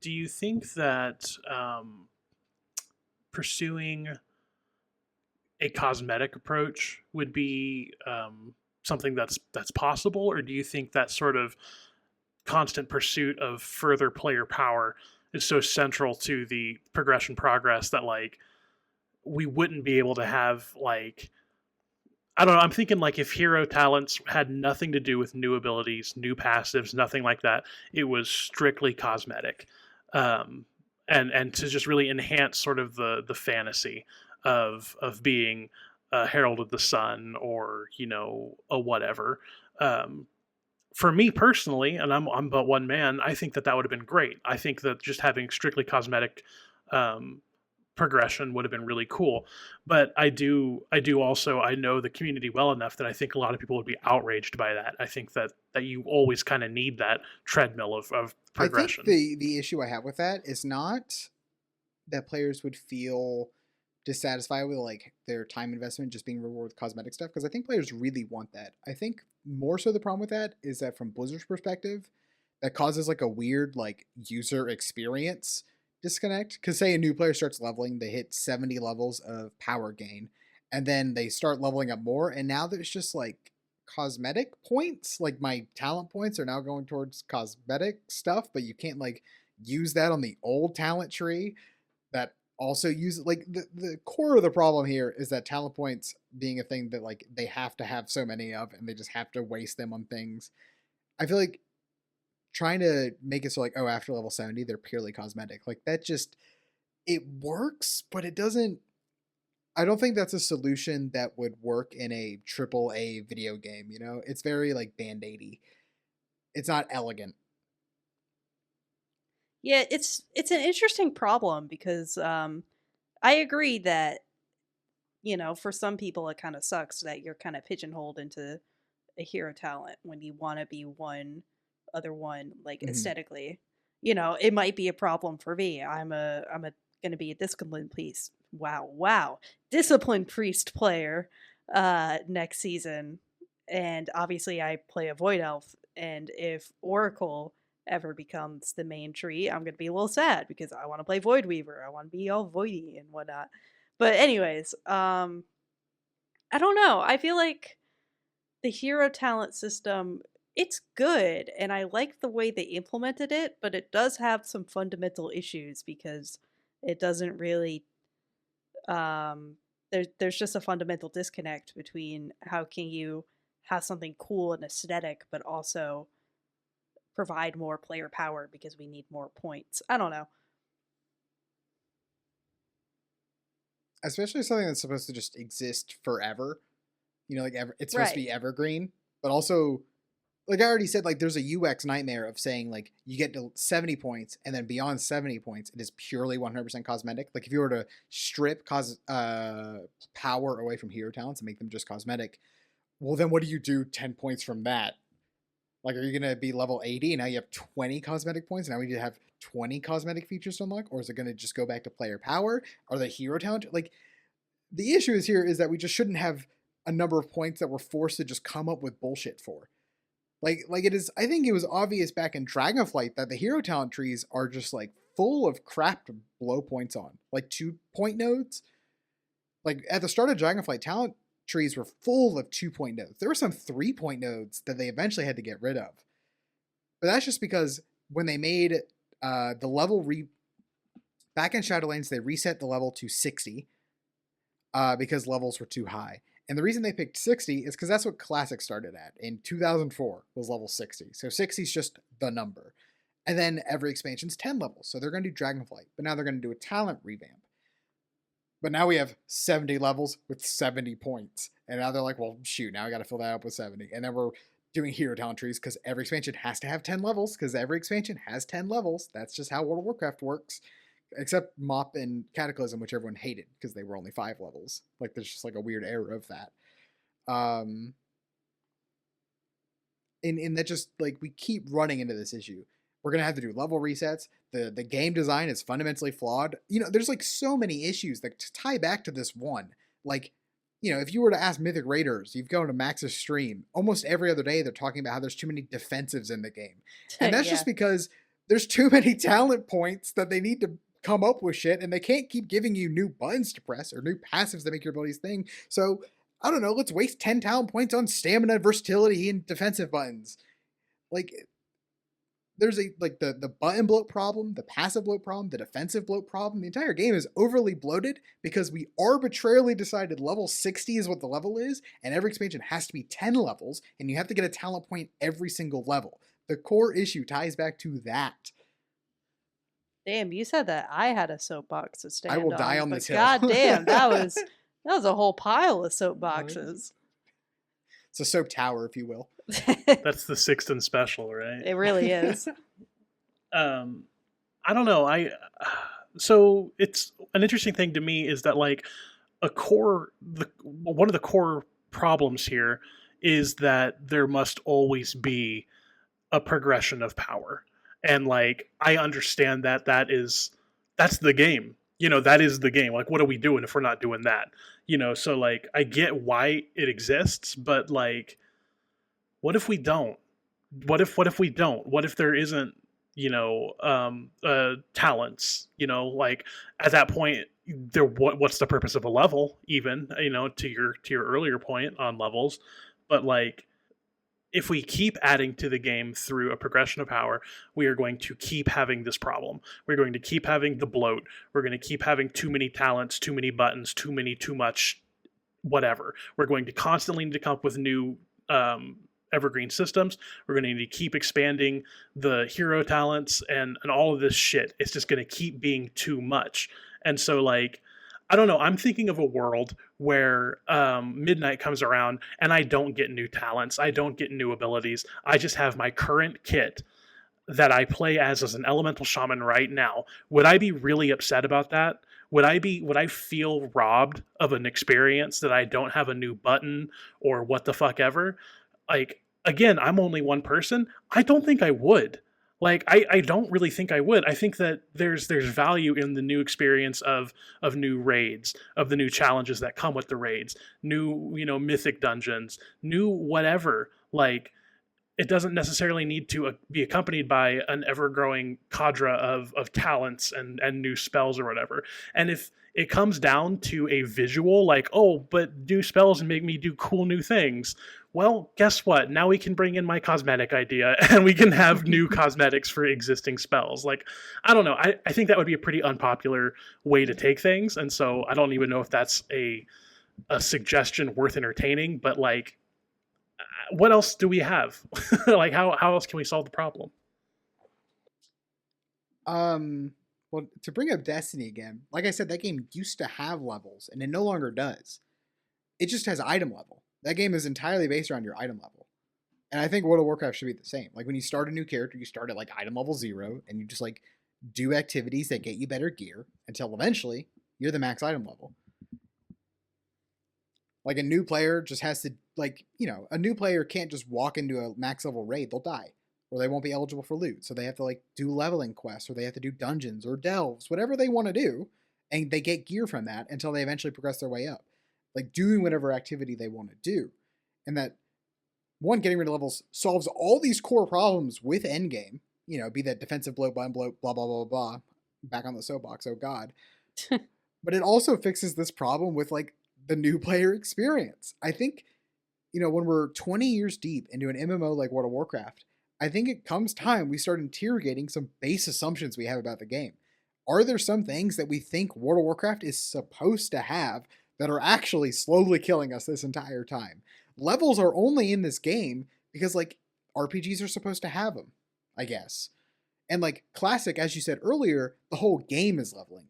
Speaker 3: Do you think that pursuing a cosmetic approach would be something that's possible, or do you think that sort of constant pursuit of further player power is so central to the progression progress that, like, we wouldn't be able to have, like, I don't know, I'm thinking, like, if hero talents had nothing to do with new abilities, new passives, nothing like that, it was strictly cosmetic, and to just really enhance sort of the fantasy of being a Herald of the Sun, or a whatever. For me personally, and I'm but one man, I think that would have been great. I think that just having strictly cosmetic progression would have been really cool. But I know the community well enough that I think a lot of people would be outraged by that. I think that you always kind of need that treadmill of progression.
Speaker 1: I think the issue I have with that is not that players would feel dissatisfied with, like, their time investment just being rewarded with cosmetic stuff, because I think players really want that. I think more so the problem with that is that from Blizzard's perspective, that causes, like, a weird, like, user experience disconnect. Because say a new player starts leveling, they hit 70 levels of power gain, and then they start leveling up more, and now there's just, like, cosmetic points. Like, my talent points are now going towards cosmetic stuff, but you can't, like, use that on the old talent tree that also use, like, the core of the problem here is that talent points being a thing that, like, they have to have so many of, and they just have to waste them on things. I feel like trying to make it so, like, oh, after level 70 they're purely cosmetic, like, that just, it works, but it doesn't. I don't think that's a solution that would work in a AAA video game. It's very, like, band-aidy. It's not elegant.
Speaker 2: Yeah, it's an interesting problem because I agree that for some people it kind of sucks that you're kind of pigeonholed into a hero talent when you want to be one other one, like, aesthetically. It might be a problem for me. I'm gonna be a disciplined priest. Wow, disciplined priest player next season, and obviously I play a void elf, and if Oracle ever becomes the main tree, I'm gonna be a little sad because I want to play Void Weaver. I want to be all voidy and whatnot. But anyways, I don't know. I feel like the hero talent system, it's good, and I like the way they implemented it, but it does have some fundamental issues because it doesn't really there's just a fundamental disconnect between how can you have something cool and aesthetic but also provide more player power because we need more points. I don't know.
Speaker 1: Especially something that's supposed to just exist forever. Like, it's supposed to be evergreen, but also, like I already said, like, there's a UX nightmare of saying, like, you get to 70 points, and then beyond 70 points, it is purely 100% cosmetic. Like, if you were to strip power away from hero talents and make them just cosmetic, well, then what do you do 10 points from that? Like, are you going to be level 80 and now you have 20 cosmetic points? And now we need to have 20 cosmetic features to unlock? Or is it going to just go back to player power? Or the hero talent? Like, the issue is that we just shouldn't have a number of points that we're forced to just come up with bullshit for. Like it is, I think it was obvious back in Dragonflight that the hero talent trees are just, like, full of crap to blow points on. Like 2-point nodes. Like, at the start of Dragonflight, talent trees were full of 2-point nodes. There were some 3-point nodes that they eventually had to get rid of. But that's just because when they made the level back in Shadowlands, they reset the level to 60 because levels were too high. And the reason they picked 60 is because that's what Classic started at. In 2004 was level 60. So 60 is just the number. And then every expansion's 10 levels. So they're going to do Dragonflight, but now they're going to do a talent revamp. But now we have 70 levels with 70 points. And now they're like, well, shoot, now I got to fill that up with 70. And then we're doing hero talent trees because every expansion has to have 10 levels because every expansion has 10 levels. That's just how World of Warcraft works. Except Mop and Cataclysm, which everyone hated because they were only 5 levels. Like, there's just like a weird error of that. And that just, like, we keep running into this issue. We're going to have to do level resets. The game design is fundamentally flawed. You know, there's like so many issues that tie back to this one. Like, you know, if you were to ask Mythic Raiders, you've gone to Max's stream, almost every other day they're talking about how there's too many defensives in the game. And that's just because there's too many talent points that they need to come up with shit, and they can't keep giving you new buttons to press or new passives that make your abilities thing. So, I don't know, let's waste 10 talent points on stamina, versatility, and defensive buttons. Like, there's the button bloat problem, the passive bloat problem, the defensive bloat problem. The entire game is overly bloated because we arbitrarily decided level 60 is what the level is, and every expansion has to be 10 levels, and you have to get a talent point every single level. The core issue ties back to that.
Speaker 2: Damn, you said that I had a soapbox to stand on.
Speaker 1: I will die on this hill.
Speaker 2: God damn, that was a whole pile of soapboxes.
Speaker 1: It's a soap tower, if you will.
Speaker 3: That's the Sixton special, right?
Speaker 2: It really is.
Speaker 3: I don't know. So it's an interesting thing to me is that like one of the core problems here is that there must always be a progression of power. And like I understand that that's the game. You know, that is the game. Like, what are we doing if we're not doing that? You know, so like I get why it exists, but like what if we don't? What if we don't? What if there isn't, you know, talents? You know, like at that point, what's the purpose of a level? Even, you know, to your earlier point on levels, but like if we keep adding to the game through a progression of power, we are going to keep having this problem. We're going to keep having the bloat. We're going to keep having too many talents, too many buttons, too much, whatever. We're going to constantly need to come up with new evergreen systems. We're going to need to keep expanding the hero talents and all of this shit. It's just going to keep being too much. And so like, I don't know. I'm thinking of a world where midnight comes around and I don't get new talents. I don't get new abilities. I just have my current kit that I play as an elemental shaman right now. Would I be really upset about that? Would I feel robbed of an experience that I don't have a new button or what the fuck ever? Like, again, I'm only one person. I don't think I would. Like, I don't really think I would. I think that there's value in the new experience of new raids, of the new challenges that come with the raids, new, you know, mythic dungeons, new whatever. Like, it doesn't necessarily need to be accompanied by an ever-growing cadre of talents and new spells or whatever. And if it comes down to a visual, like, oh, but new spells make me do cool new things, well, guess what? Now we can bring in my cosmetic idea and we can have new cosmetics for existing spells. Like, I don't know. I think that would be a pretty unpopular way to take things. And so I don't even know if that's a suggestion worth entertaining, but like, what else do we have? Like, how else can we solve the problem?
Speaker 1: Well, to bring up Destiny again, like I said, that game used to have levels, and it no longer does. It just has item level. That game is entirely based around your item level. And I think World of Warcraft should be the same. Like, when you start a new character, you start at, like, item level 0, and you just, like, do activities that get you better gear until eventually you're the max item level. Like, a new player just has to, like, you know, a new player can't just walk into a max level raid. They'll die. Or they won't be eligible for loot. So they have to, like, do leveling quests, or they have to do dungeons or delves, whatever they want to do. And they get gear from that until they eventually progress their way up. Like, doing whatever activity they want to do. And that, one, getting rid of levels solves all these core problems with endgame. You know, be that defensive bloat, button bloat, blah, blah, blah, blah. Back on the soapbox, oh god. But it also fixes this problem with, like, the new player experience. I think, you know, when we're 20 years deep into an MMO like World of Warcraft, I think it comes time we start interrogating some base assumptions we have about the game. Are there some things that we think World of Warcraft is supposed to have that are actually slowly killing us this entire time. Levels are only in this game because like RPGs are supposed to have them, I guess. And like Classic, as you said earlier, the whole game is leveling.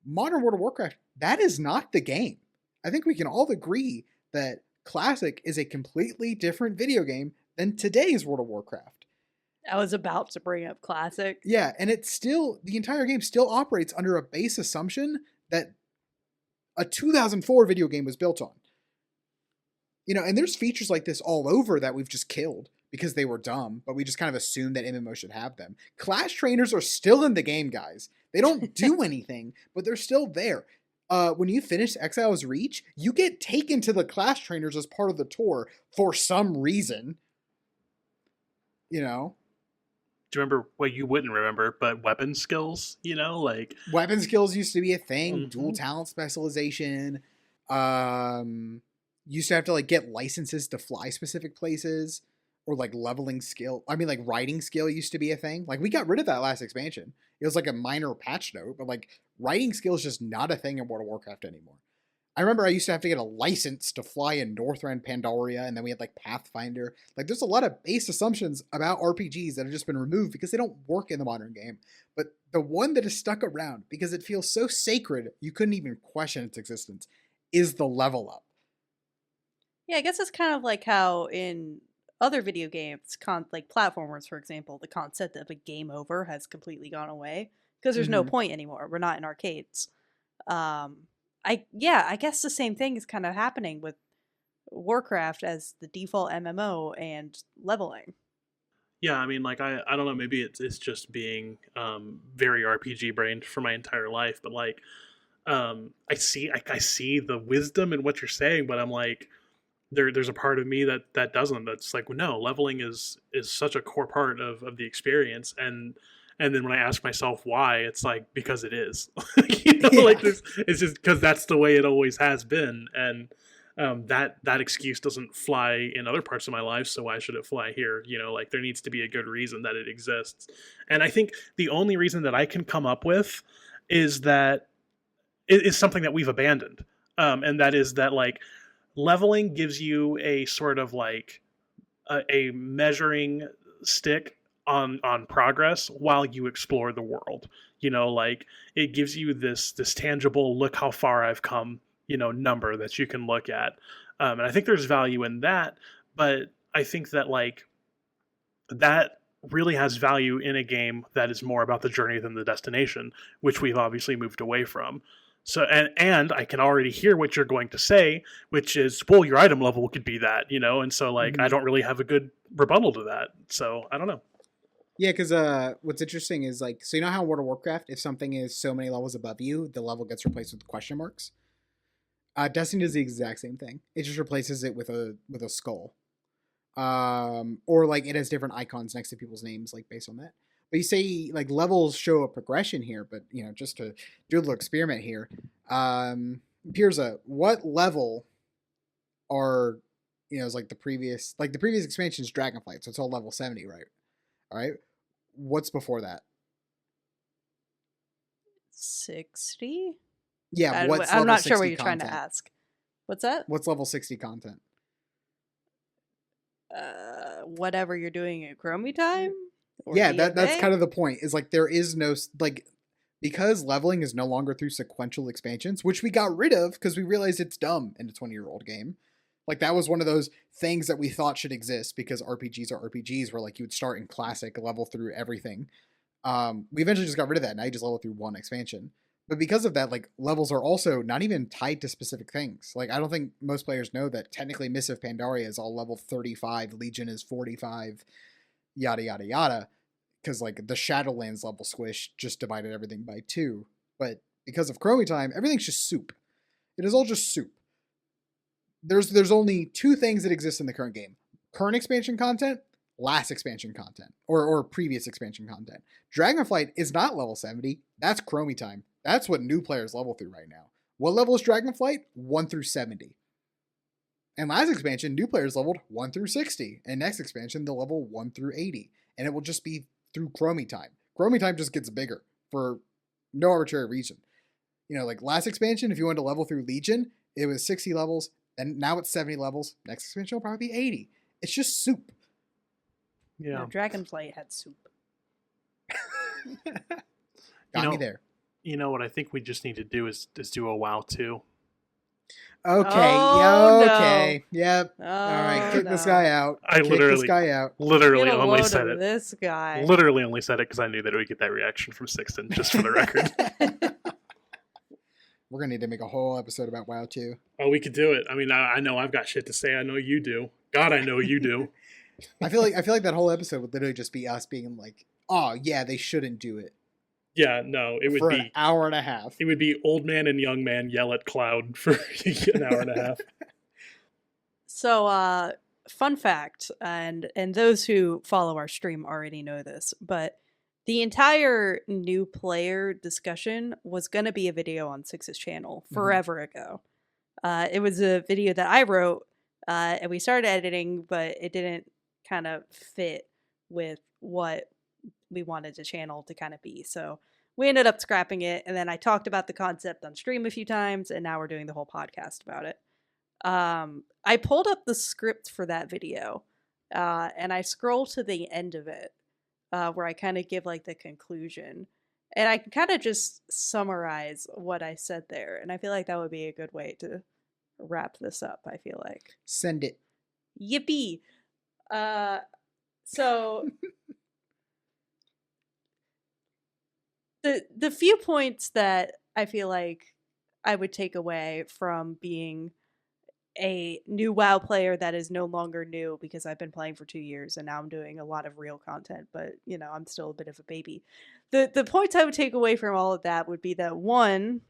Speaker 1: Modern World of Warcraft, that is not the game. I think we can all agree that Classic is a completely different video game than today's World of Warcraft.
Speaker 2: I was about to bring up Classic.
Speaker 1: Yeah, and it's still, the entire game still operates under a base assumption that a 2004 video game was built on. You know, and there's features like this all over that we've just killed because they were dumb, but we just kind of assumed that MMO should have them. Class trainers are still in the game, guys. They don't do anything, but they're still there. When you finish Exile's Reach, you get taken to the class trainers as part of the tour for some reason. You know?
Speaker 3: Do you remember what you wouldn't remember, but weapon skills, you know, like
Speaker 1: Weapon skills used to be a thing,
Speaker 3: Mhm.
Speaker 1: dual talent specialization. Used to have to like get licenses to fly specific places, or like leveling skill. I mean, like writing skill used to be a thing. Like we got rid of that last expansion. It was like a minor patch note, but like writing skill is just not a thing in World of Warcraft anymore. I remember I used to have to get a license to fly in Northrend Pandaria, and then we had like Pathfinder. Like there's a lot of base assumptions about RPGs that have just been removed because they don't work in the modern game. But the one that is stuck around because it feels so sacred you couldn't even question its existence is the level up.
Speaker 2: Yeah, I guess it's kind of like how in other video games, like platformers, for example, the concept of a game over has completely gone away because there's no
Speaker 1: Mhm.
Speaker 2: point anymore. We're not in arcades. I guess the same thing is kind of happening with Warcraft as the default MMO and leveling.
Speaker 3: yeah, I mean, like I don't know, maybe it's just being very RPG brained for my entire life, but like I see the wisdom in what you're saying, but I'm like there's a part of me that doesn't. That's like, well, no, leveling is such a core part of the experience, and then when I ask myself why, it's like because it is, you know, like
Speaker 1: Yeah.
Speaker 3: this, it's just because that's the way it always has been, and that excuse doesn't fly in other parts of my life, so why should it fly here? You know, like there needs to be a good reason that it exists, and I think the only reason that I can come up with is that it is something that we've abandoned, and that is that like leveling gives you a sort of like a measuring stick on progress while you explore the world. You know, like it gives you this tangible look how far I've come, you know, number that you can look at. And I think there's value in that, but I think that like that really has value in a game that is more about the journey than the destination, which we've obviously moved away from. So and I can already hear what you're going to say, which is, well, your item level could be that, you know, and so like I
Speaker 1: Mhm.
Speaker 3: don't really have a good rebuttal to that. So I don't know.
Speaker 1: Yeah, because what's interesting is like, so you know how World of Warcraft, if something is so many levels above you, the level gets replaced with question marks. Destiny does the exact same thing. It just replaces it with a skull. Or like it has different icons next to people's names, like based on that. But you say like levels show a progression here, but you know, just to do a little experiment here. Pierza, what level are, you know, is like the previous expansion is Dragonflight, so it's all level 70, right? All right. What's before that?
Speaker 2: 60?
Speaker 1: Yeah, what's
Speaker 2: I'm
Speaker 1: level
Speaker 2: not sure what
Speaker 1: 60
Speaker 2: you're trying to
Speaker 1: content?
Speaker 2: ask. What's that?
Speaker 1: What's level 60 content?
Speaker 2: Whatever you're doing at Chromie time? Or
Speaker 1: Yeah, that's
Speaker 2: DMA?
Speaker 1: kind of the point. Is like there is no like, because leveling is no longer through sequential expansions, which we got rid of because we realized it's dumb in a 20-year-old game. Like that was one of those things that we thought should exist because RPGs are RPGs, where like you would start in classic, level through everything. We eventually just got rid of that. Now you just level through one expansion. But because of that, like levels are also not even tied to specific things. Like I don't think most players know that technically Missive Pandaria is all level 35, Legion is 45, yada yada yada. Because like the Shadowlands level squish just divided everything by 2. But because of Chromie time, everything's just soup. It is all just soup. There's only 2 things that exist in the current game: current expansion content, last expansion content, or previous expansion content. Dragonflight is not level 70. That's Chromie time. That's what new players level through right now. What level is Dragonflight? 1 through 70. And last expansion, new players leveled 1 through 60. And next expansion, they'll level 1 through 80. And it will just be through Chromie time. Chromie time just gets bigger for no arbitrary reason. You know, like last expansion, if you wanted to level through Legion, It was 60 levels, and now it's 70 levels. Next expansion will probably be 80. It's just soup.
Speaker 3: Yeah.
Speaker 2: No, Dragonflight had soup.
Speaker 1: Got me there.
Speaker 3: You know what I think we just need to do is do a WoW 2.
Speaker 1: Okay.
Speaker 2: Oh, no.
Speaker 1: Okay. Yep.
Speaker 2: Oh,
Speaker 1: All right. Kick this
Speaker 2: no.
Speaker 1: guy out.
Speaker 3: I
Speaker 1: Kick this guy out.
Speaker 3: literally
Speaker 2: Get a
Speaker 3: only
Speaker 2: load
Speaker 3: said
Speaker 2: of
Speaker 3: it.
Speaker 2: this guy.
Speaker 3: Literally only said it because I knew that it would get that reaction from Sixton, just for the record.
Speaker 1: We're gonna need to make a whole episode about WoW too.
Speaker 3: Oh, we could do it. I mean, I know I've got shit to say. I know you do. God, I know you do.
Speaker 1: I feel like that whole episode would literally just be us being like, "Oh yeah, they shouldn't do it."
Speaker 3: Yeah, no, it would
Speaker 1: for
Speaker 3: be
Speaker 1: an hour and a half.
Speaker 3: It would be old man and young man yell at Cloud for an hour and a half.
Speaker 2: So, fun fact, and those who follow our stream already know this, but the entire new player discussion was going to be a video on Six's channel forever ago. It was a video that I wrote, and we started editing, but it didn't kind of fit with what we wanted the channel to kind of be. So we ended up scrapping it, and then I talked about the concept on stream a few times, and now we're doing the whole podcast about it. I pulled up the script for that video, and I scroll to the end of it, where I kind of give like the conclusion, and I can kind of just summarize what I said there, and I feel like that would be a good way to wrap this up. I feel like
Speaker 1: Send it.
Speaker 2: yippee. So the few points that I feel like I would take away from being a new WoW player that is no longer new, because I've been playing for 2 years and now I'm doing a lot of real content, but you know, I'm still a bit of a baby. The points I would take away from all of that would be that, one,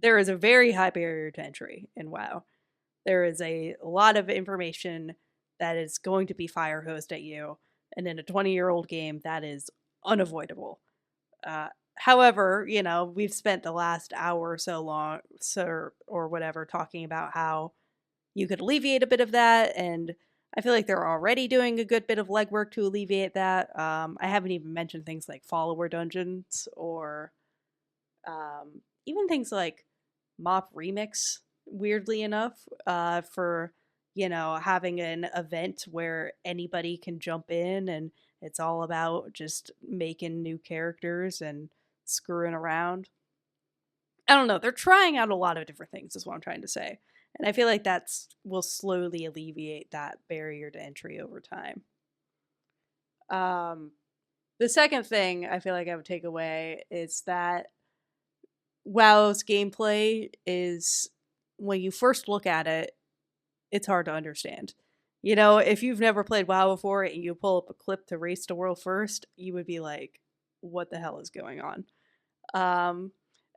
Speaker 2: there is a very high barrier to entry in WoW. There is a lot of information that is going to be fire hosed at you, and in a 20-year-old game, that is unavoidable. However, you know, we've spent the last hour or whatever talking about how you could alleviate a bit of that, and I feel like they're already doing a good bit of legwork to alleviate that. I haven't even mentioned things like follower dungeons, or even things like Mop Remix, weirdly enough, for, you know, having an event where anybody can jump in and it's all about just making new characters and screwing around. I don't know. They're trying out a lot of different things, is what I'm trying to say. And I feel like will slowly alleviate that barrier to entry over time. The second thing I feel like I would take away is that WoW's gameplay is, when you first look at it, it's hard to understand. You know, if you've never played WoW before and you pull up a clip to Race to World First, you would be like, what the hell is going on?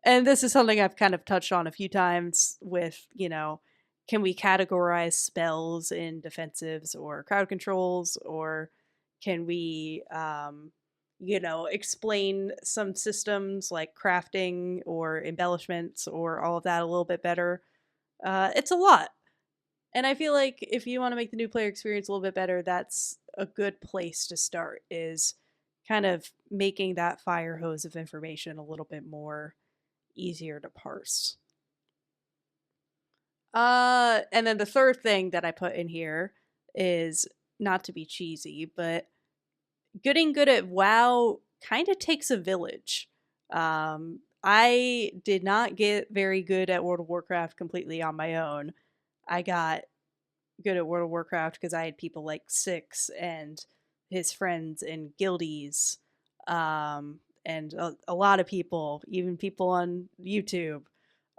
Speaker 2: And this is something I've kind of touched on a few times with, you know, can we categorize spells in defensives or crowd controls, or can we, you know, explain some systems like crafting or embellishments or all of that a little bit better? It's a lot. And I feel like if you want to make the new player experience a little bit better, that's a good place to start, is kind of making that fire hose of information a little bit more easier to parse. And then the third thing that I put in here is, not to be cheesy, but getting good at WoW kind of takes a village. I did not get very good at World of Warcraft completely on my own. I got good at World of Warcraft because I had people like Six and his friends in guildies, and a lot of people, even people on YouTube.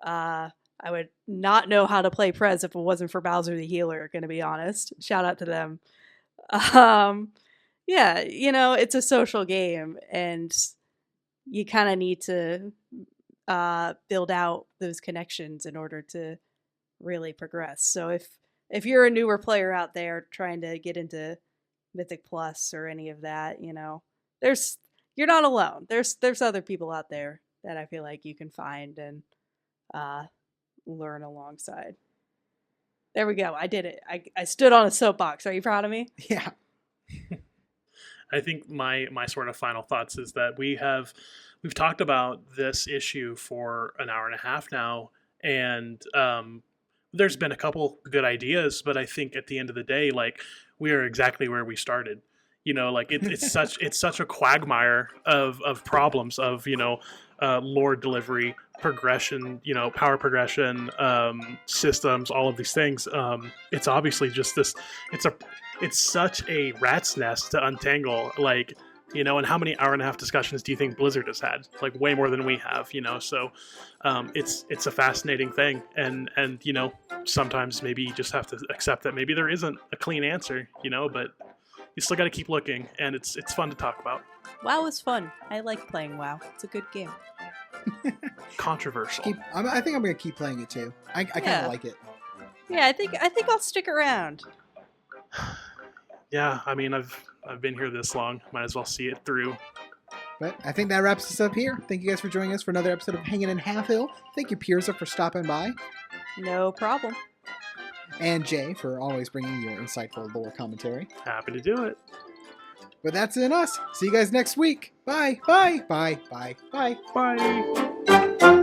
Speaker 2: I would not know how to play Prez if it wasn't for Bowser the Healer, gonna be honest. Shout out to them. Yeah, you know, it's a social game, and you kind of need to build out those connections in order to really progress. So if you're a newer player out there trying to get into Mythic Plus or any of that, you know, you're not alone. There's other people out there that I feel like you can find and learn alongside. There we go. I did it. I stood on a soapbox. Are you proud of me?
Speaker 1: Yeah.
Speaker 3: I think my sort of final thoughts is that we've talked about this issue for an hour and a half now, And there's been a couple good ideas, but I think at the end of the day, like, we are exactly where we started. Like it's such a quagmire of problems of lore delivery, progression, power progression, systems, all of these things. It's obviously just this. It's such a rat's nest to untangle. Like, and how many hour and a half discussions do you think Blizzard has had? Like, way more than we have. So it's a fascinating thing, and sometimes maybe you just have to accept that maybe there isn't a clean answer. But you still got to keep looking, and it's fun to talk about.
Speaker 2: WoW is fun. I like playing WoW. It's a good game.
Speaker 3: Controversial.
Speaker 1: I think I'm gonna keep playing it too. I kind of like it.
Speaker 2: Yeah, I think I'll stick around.
Speaker 3: Yeah, I mean, I've been here this long. Might as well see it through.
Speaker 1: But I think that wraps us up here. Thank you guys for joining us for another episode of Hangin' in Halfhill. Thank you, Pierza, for stopping by.
Speaker 2: No problem.
Speaker 1: And Jay for always bringing your insightful lore commentary.
Speaker 3: Happy to do it.
Speaker 1: But that's it, us. See you guys next week. Bye, bye, bye, bye, bye.
Speaker 3: Bye.